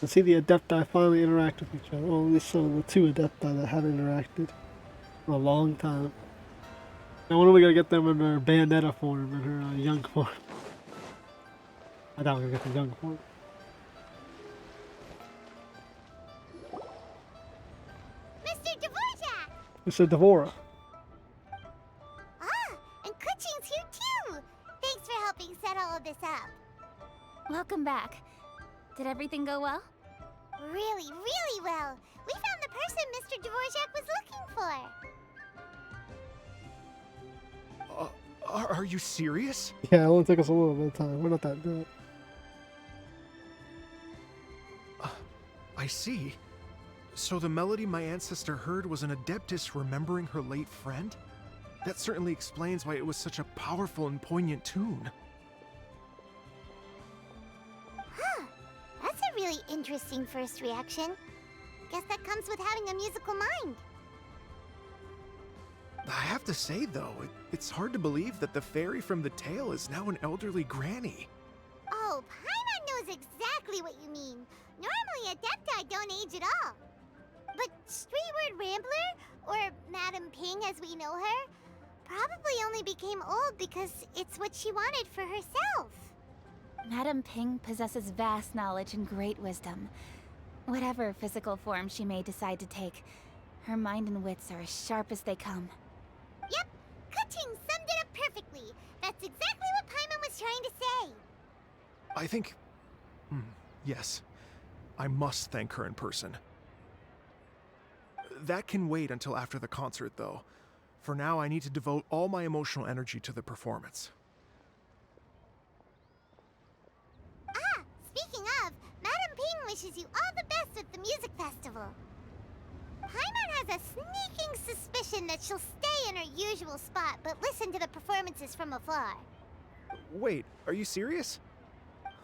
And see the Adepti finally interact with each other. Well, at least some of the two Adepti that haven't interacted in a long time. Now when are we gonna get them in their Bayonetta form and her young form? I doubt we're gonna get the young form. Mr. Dvorak! Mr. Dvorak. Ah, and Kuchin's here too. Thanks for helping set all of this up. Welcome back. Did everything go well? Really, really well. We found the person Mr. Dvorak was looking for. Are you serious? Yeah, it only took us a little bit of time. We're not that good. I see. So the melody my ancestor heard was an Adeptus remembering her late friend? That certainly explains why it was such a powerful and poignant tune. Huh. That's a really interesting first reaction. Guess that comes with having a musical mind. I have to say, though, it's hard to believe that the fairy from the tale is now an elderly granny. Oh, Paimon knows exactly what you mean. Normally, Adepti don't age at all. But Streetward Rambler, or Madam Ping as we know her, probably only became old because it's what she wanted for herself. Madam Ping possesses vast knowledge and great wisdom. Whatever physical form she may decide to take, her mind and wits are as sharp as they come. Yep, Kuching summed it up perfectly. That's exactly what Paimon was trying to say. I think... yes. I must thank her in person. That can wait until after the concert, though. For now, I need to devote all my emotional energy to the performance. Ah, speaking of, Madam Ping wishes you all the best with the music festival. Paimon has a sneaking suspicion that she'll stay in her usual spot, but listen to the performances from afar. Wait, are you serious?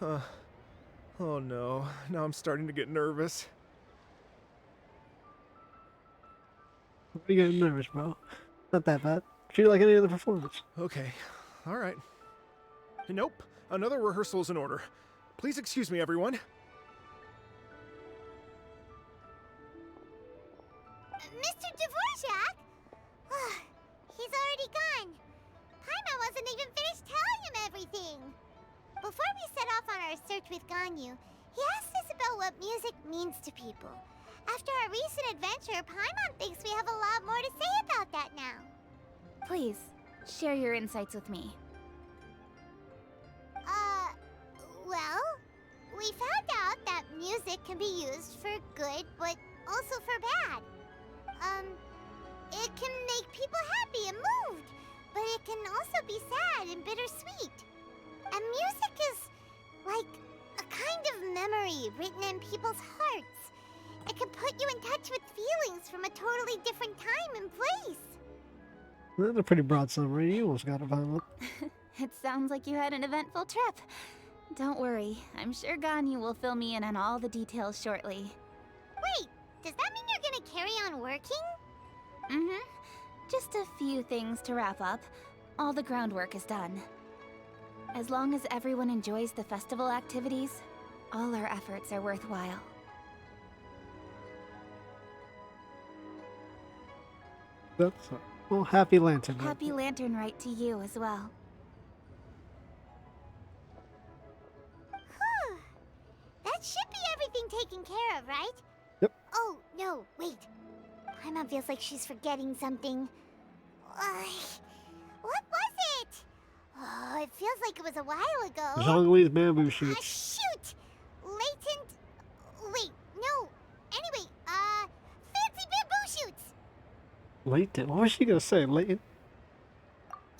Huh. Oh no, now I'm starting to get nervous. What are you getting nervous, bro? Not that bad. Treat it like any other performance. Okay, alright. Nope, another rehearsal is in order. Please excuse me, everyone. Mr. Dvorak? He's already gone. Paimon wasn't even finished telling him everything. Before we set off on our search with Ganyu, he asked us about what music means to people. After our recent adventure, Paimon thinks we have a lot more to say about that now. Please, share your insights with me. Well, we found out that music can be used for good, but also for bad. It can make people happy and moved, but it can also be sad and bittersweet. And music is like a kind of memory written in people's hearts. It can put you in touch with feelings from a totally different time and place. That's a pretty broad summary. You almost got it, Violet. It sounds like you had an eventful trip. Don't worry, I'm sure Ganyu will fill me in on all the details shortly. Wait, does that mean you're gonna carry on working? Mm-hmm. Just a few things to wrap up. All the groundwork is done. As long as everyone enjoys the festival activities, all our efforts are worthwhile. That's well, happy lantern. Right? Happy Lantern Rite to you as well. Whew. That should be everything taken care of, right? Yep. Oh, no, wait. Paimon feels like she's forgetting something. What was it? Oh, it feels like it was a while ago. Zhongli's bamboo Ah, shoots. shoot! Latent... Wait, no. Anyway, fancy bamboo shoots! Latent? What was she gonna say? Latent?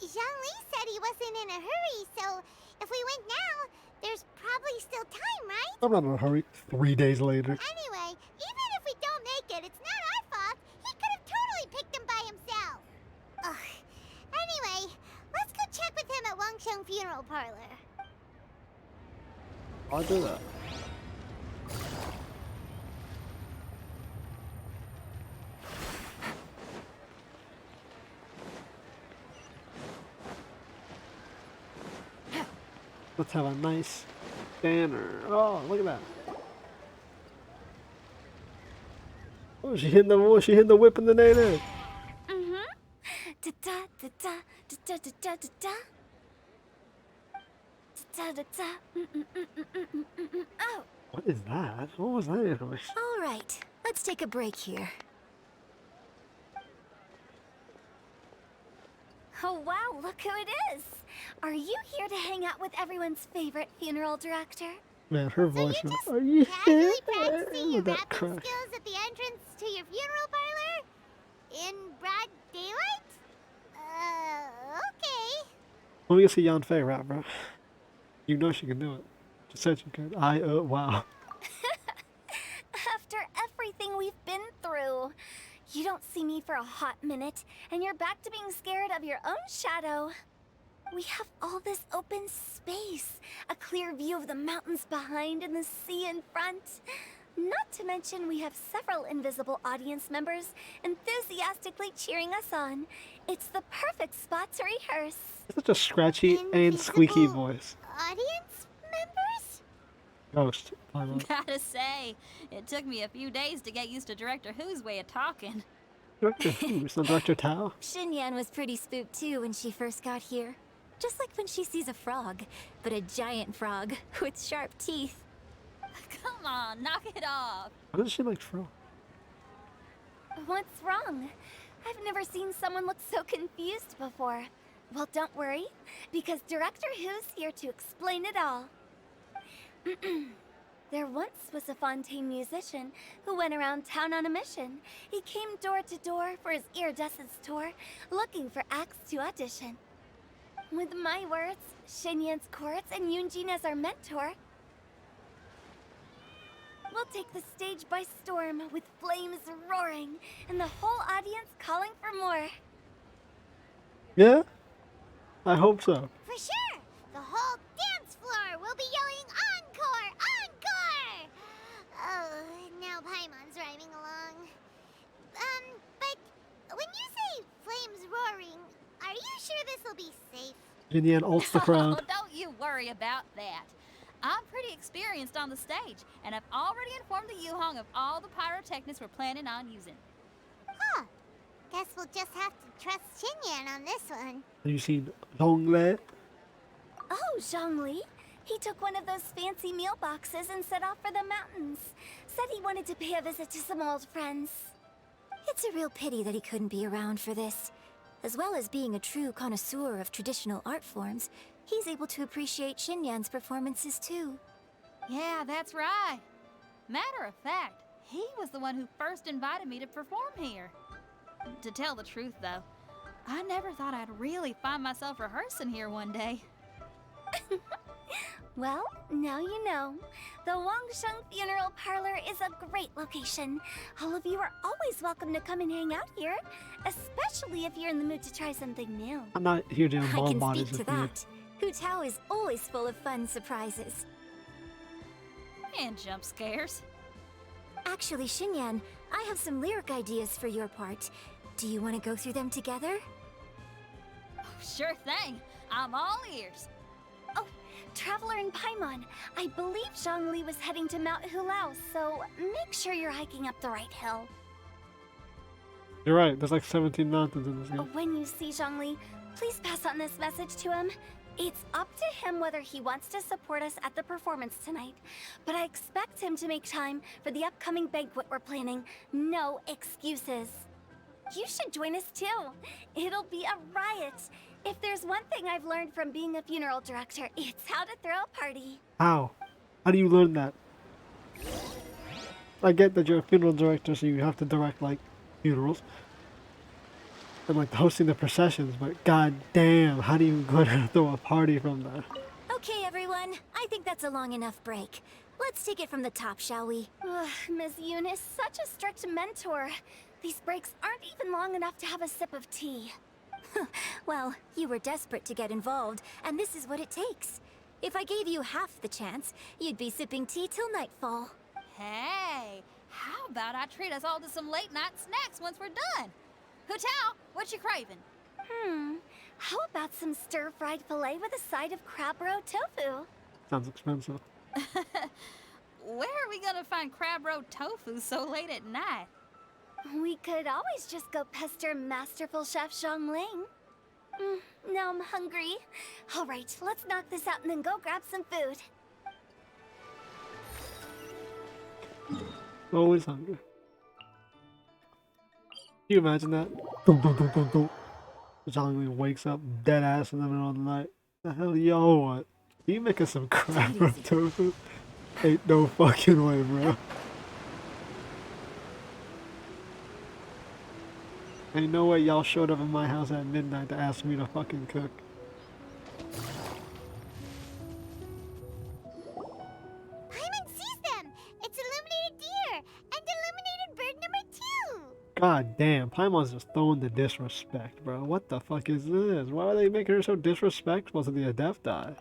Zhongli said he wasn't in a hurry, so if we went now, there's probably still time, right? I'm not in a hurry. 3 days later. Anyway, even if we don't make it, it's not our fault. He could have totally picked them by himself. Ugh. Anyway, let's go check with him at Wangsheng Funeral Parlor. I'll do that. Let's have a nice banner. Oh, look at that. Oh, she hitting the whip in the native. Mm-hmm. Da-da, da-da, da-da, da-da, da-da. Da-da-da. Mm-mm-mm-mm-mm-mm-mm. Oh, What is that? What was that noise? all right. Let's take a break here. Oh, wow, look who it is. Are you here to hang out with everyone's favorite funeral director? Man, her So voice. you're just Are you casually practicing your with that rapping crush? skills at the entrance to your funeral parlor? In broad daylight? Okay. Let me get see Yan Fei rap, bro. You know she can do it. Just said she could. Wow. After everything we've been through, you don't see me for a hot minute, and you're back to being scared of your own shadow. We have all this open space, a clear view of the mountains behind and the sea in front. Not to mention we have several invisible audience members enthusiastically cheering us on. It's the perfect spot to rehearse. Such a scratchy and squeaky Invisible voice. Audience members? Ghost. I love it. Gotta say, it took me a few days to get used to Director Who's way of talking. Director who? It's not Director Tao? Xinyan was pretty spooked too when she first got here. Just like when she sees a frog, but a giant frog with sharp teeth. Come on, knock it off. What does she like from? What's wrong? I've never seen someone look so confused before. Well, don't worry, because Director Who's here to explain it all. There once was a Fontaine musician who went around town on a mission. He came door to door for his iridescence tour, looking for acts to audition. With my words, Xinyan's chords, and Yunjin as our mentor, We'll take the stage by storm with flames roaring and the whole audience calling for more. Yeah? I hope so. For sure! The whole dance floor will be yelling encore! Encore! Oh, now Paimon's rhyming along. But when you say flames roaring, are you sure this'll be safe? Xinyan ults the Oh, crowd. don't you worry about that. I'm pretty experienced on the stage, and I've already informed the Yuhong of all the pyrotechnics we're planning on using. Huh. Guess we'll just have to trust Xinyan on this one. Have you seen Zhongle? Oh, Zhongli. He took one of those fancy meal boxes and set off for the mountains. Said he wanted to pay a visit to some old friends. It's a real pity that he couldn't be around for this. As well as being a true connoisseur of traditional art forms, he's able to appreciate Xinyan's performances too. Yeah, that's right. Matter of fact, he was the one who first invited me to perform here. To tell the truth, though, I never thought I'd really find myself rehearsing here one day. Well, now you know. The Wangsheng Funeral Parlor is a great location. All of you are always welcome to come and hang out here, especially if you're in the mood to try something new. I'm not here doing I bomb can bodies speak to with you. that. Hu Tao is always full of fun surprises. And jump scares. Actually, Xinyan, I have some lyric ideas for your part. Do you want to go through them together? Sure thing. I'm all ears. Oh, Traveler in Paimon, I believe Zhongli was heading to Mount Hulao, so make sure you're hiking up the right hill. You're right, there's like 17 mountains in this game. When you see Zhongli, please pass on this message to him. It's up to him whether he wants to support us at the performance tonight, but I expect him to make time for the upcoming banquet we're planning. No excuses. You should join us too. It'll be a riot. If there's one thing I've learned from being a funeral director, it's how to throw a party. How? How do you learn that? I get that you're a funeral director, so you have to direct, like, funerals. And, like, hosting the processions, but god damn, how do you learn how to throw a party from that? Okay, everyone. I think that's a long enough break. Let's take it from the top, shall we? Ms. Eunice, such a strict mentor. These breaks aren't even long enough to have a sip of tea. Well, you were desperate to get involved, and this is what it takes. If I gave you half the chance, you'd be sipping tea till nightfall. Hey, how about I treat us all to some late-night snacks once we're done? Hu Tao, what you craving? How about some stir-fried filet with a side of crab roe tofu? Sounds expensive. Where are we gonna find crab roe tofu so late at night? We could always just go pester masterful chef Zhongling. Now I'm hungry. All right, let's knock this out and then go grab some food. Always hungry. Can you imagine that? Dum, dum, dum, dum, dum. Zhongli wakes up dead ass in the middle of the night. The hell yo what? You making some crab roe tofu? Ain't no fucking way, bro. Ain't no way y'all showed up at my house at midnight to ask me to fucking cook. Paimon sees them! It's illuminated deer and illuminated bird number 2! God damn, Paimon's just throwing the disrespect, bro. What the fuck is this? Why are they making her so disrespectful to the Adepti?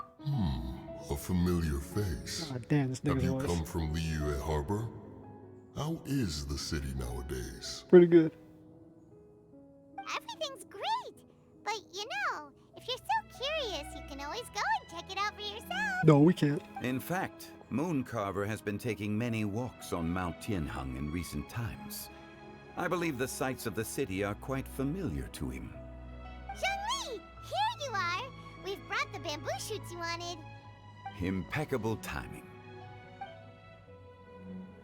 A familiar face. God damn, this Have nigga's you voice. come from Liyue Harbor? How is the city nowadays? Pretty good. Everything's great! But you know, if you're so curious, you can always go and check it out for yourself! No, we can't. In fact, Mooncarver has been taking many walks on Mount Tianheng in recent times. I believe the sights of the city are quite familiar to him. Zhongli! Here you are! We've brought the bamboo shoots you wanted. Impeccable timing.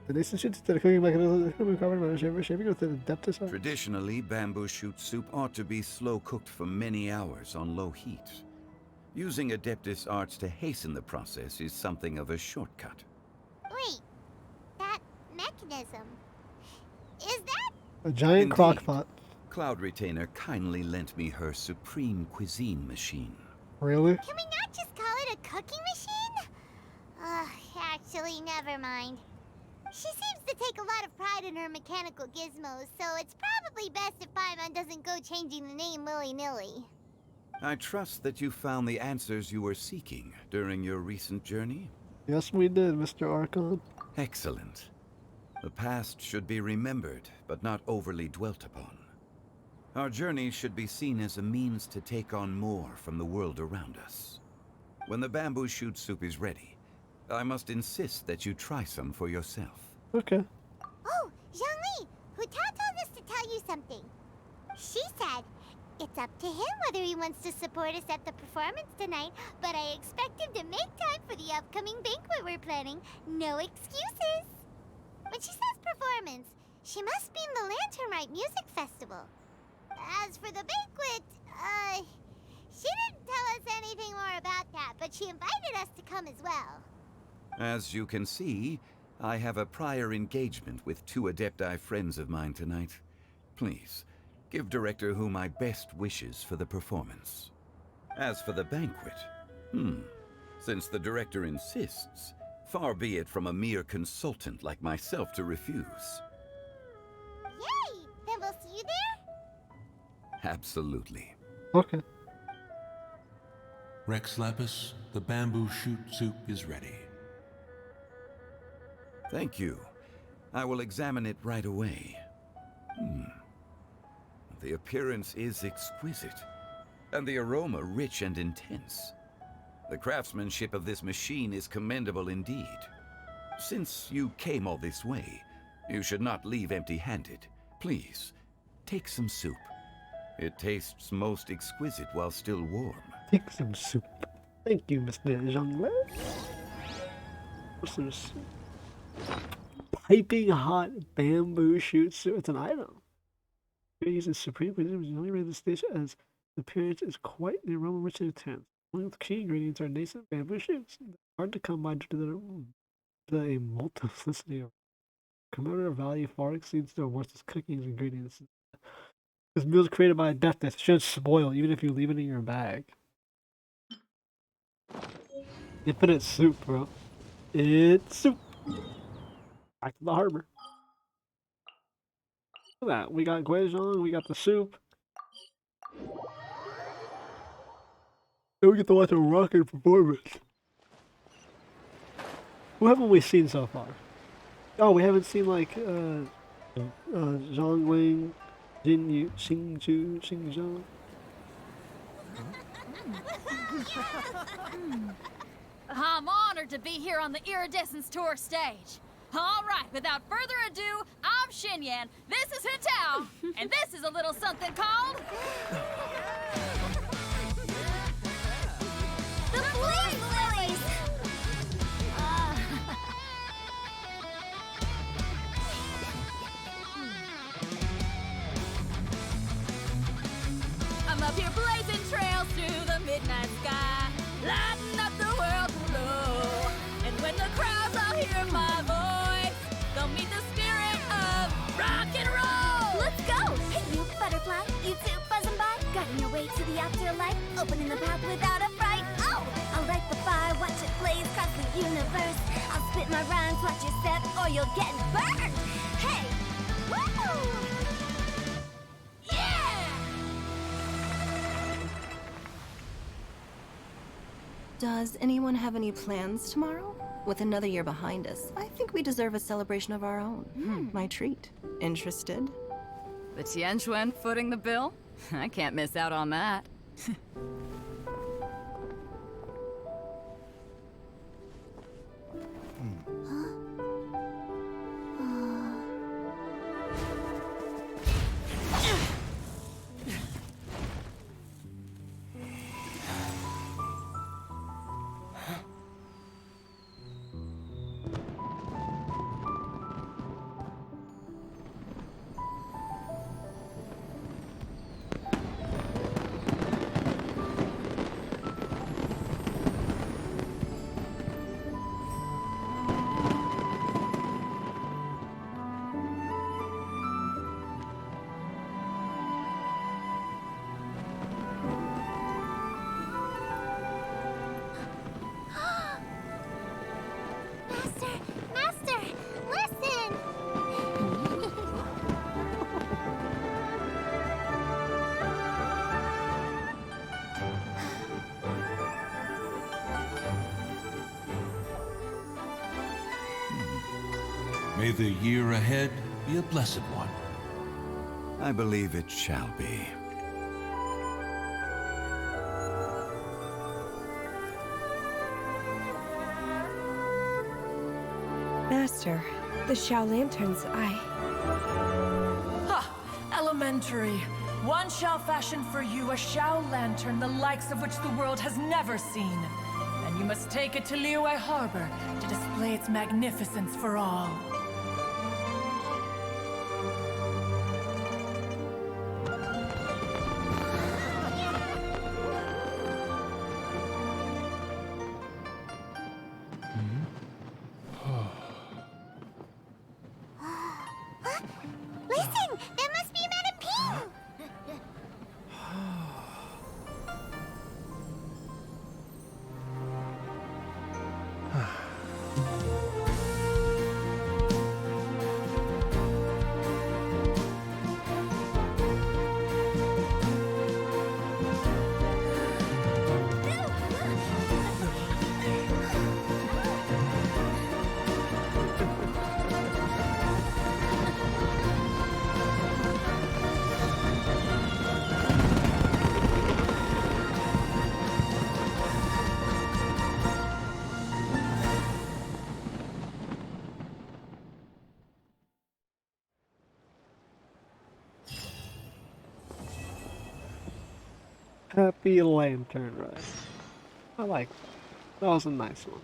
The nation shoots to the cooking mechanism covered by shaping with the depth of Traditionally, bamboo shoot soup ought to be slow cooked for many hours on low heat. Using Adeptus arts to hasten the process is something of a shortcut. Wait, that mechanism. Is that? a giant Indeed. crock pot. Cloud Retainer kindly lent me her supreme cuisine machine. Really? Can we not just call it a cooking machine? Actually, never mind. She seems to take a lot of pride in her mechanical gizmos, so it's probably best if Paimon doesn't go changing the name willy-nilly. I trust that you found the answers you were seeking during your recent journey? Yes, we did, Mr. Archon. Excellent. The past should be remembered, but not overly dwelt upon. Our journey should be seen as a means to take on more from the world around us. When the bamboo shoot soup is ready, I must insist that you try some for yourself. Okay. Oh, Zhongli, Huta told us to tell you something. She said, it's up to him whether he wants to support us at the performance tonight, but I expect him to make time for the upcoming banquet we're planning. No excuses. When she says performance, she must mean the Lantern Rite Music Festival. As for the banquet, she didn't tell us anything more about that, but she invited us to come as well. As you can see, I have a prior engagement with 2 Adepti friends of mine tonight. Please, give Director Hu my best wishes for the performance. As for the banquet, since the Director insists, far be it from a mere consultant like myself to refuse. Yay! Then we'll see you there? Absolutely. Okay. Rex Lapis, the bamboo shoot soup is ready. Thank you. I will examine it right away. The appearance is exquisite, and the aroma rich and intense. The craftsmanship of this machine is commendable indeed. Since you came all this way, you should not leave empty-handed. Please, take some soup. It tastes most exquisite while still warm. Take some soup. Thank you, Mr. Zhongli. What's this? Piping hot bamboo shoot soup. It's an item. It uses supreme cuisine, which is only rated the station as the appearance is quite the aroma rich and intense. One of the key ingredients are nascent bamboo shoots. Hard to come by due to the multiplicity of commemorative value far exceeds the worth of cooking ingredients. This meal is created by Adeptus. It shouldn't spoil even if you leave it in your bag. Infinite soup, bro. It's soup. Back to the harbor. Look at that. We got Guizhong, we got the soup. And we get to watch a rocking performance. Who haven't we seen so far? Oh, we haven't seen like Zhang Ling, Jin Yu, Xing Zhu, Xing Zhang. I'm honored to be here on the Iridescence Tour stage. All right, without further ado, I'm Xinyan, this is Hutao, and this is a little something called... The Flame Lilies! I'm up here blazing trails through the midnight sky, lighting up the world below. And when the crowds all hear my voice, they'll meet the spirit of rock and roll. Let's go! Hey, you butterfly, you too buzzing by, guiding your way to the afterlife, opening the path without a fright. Oh, I'll light the fire, watch it blaze across the universe. I'll spit my rhymes, watch your step, or you'll get burned. Hey, woo! Does anyone have any plans tomorrow? With another year behind us, I think we deserve a celebration of our own. My treat. Interested? The Tianquan footing the bill? I can't miss out on that. May the year ahead be a blessed one. I believe it shall be. Master, the Shao Lanterns, Ha! Elementary. One shall fashion for you a Shao Lantern the likes of which the world has never seen. And you must take it to Liyue Harbor to display its magnificence for all. Listen! That must be Madame Ping! Happy Lantern Ride. I like that. That was a nice one.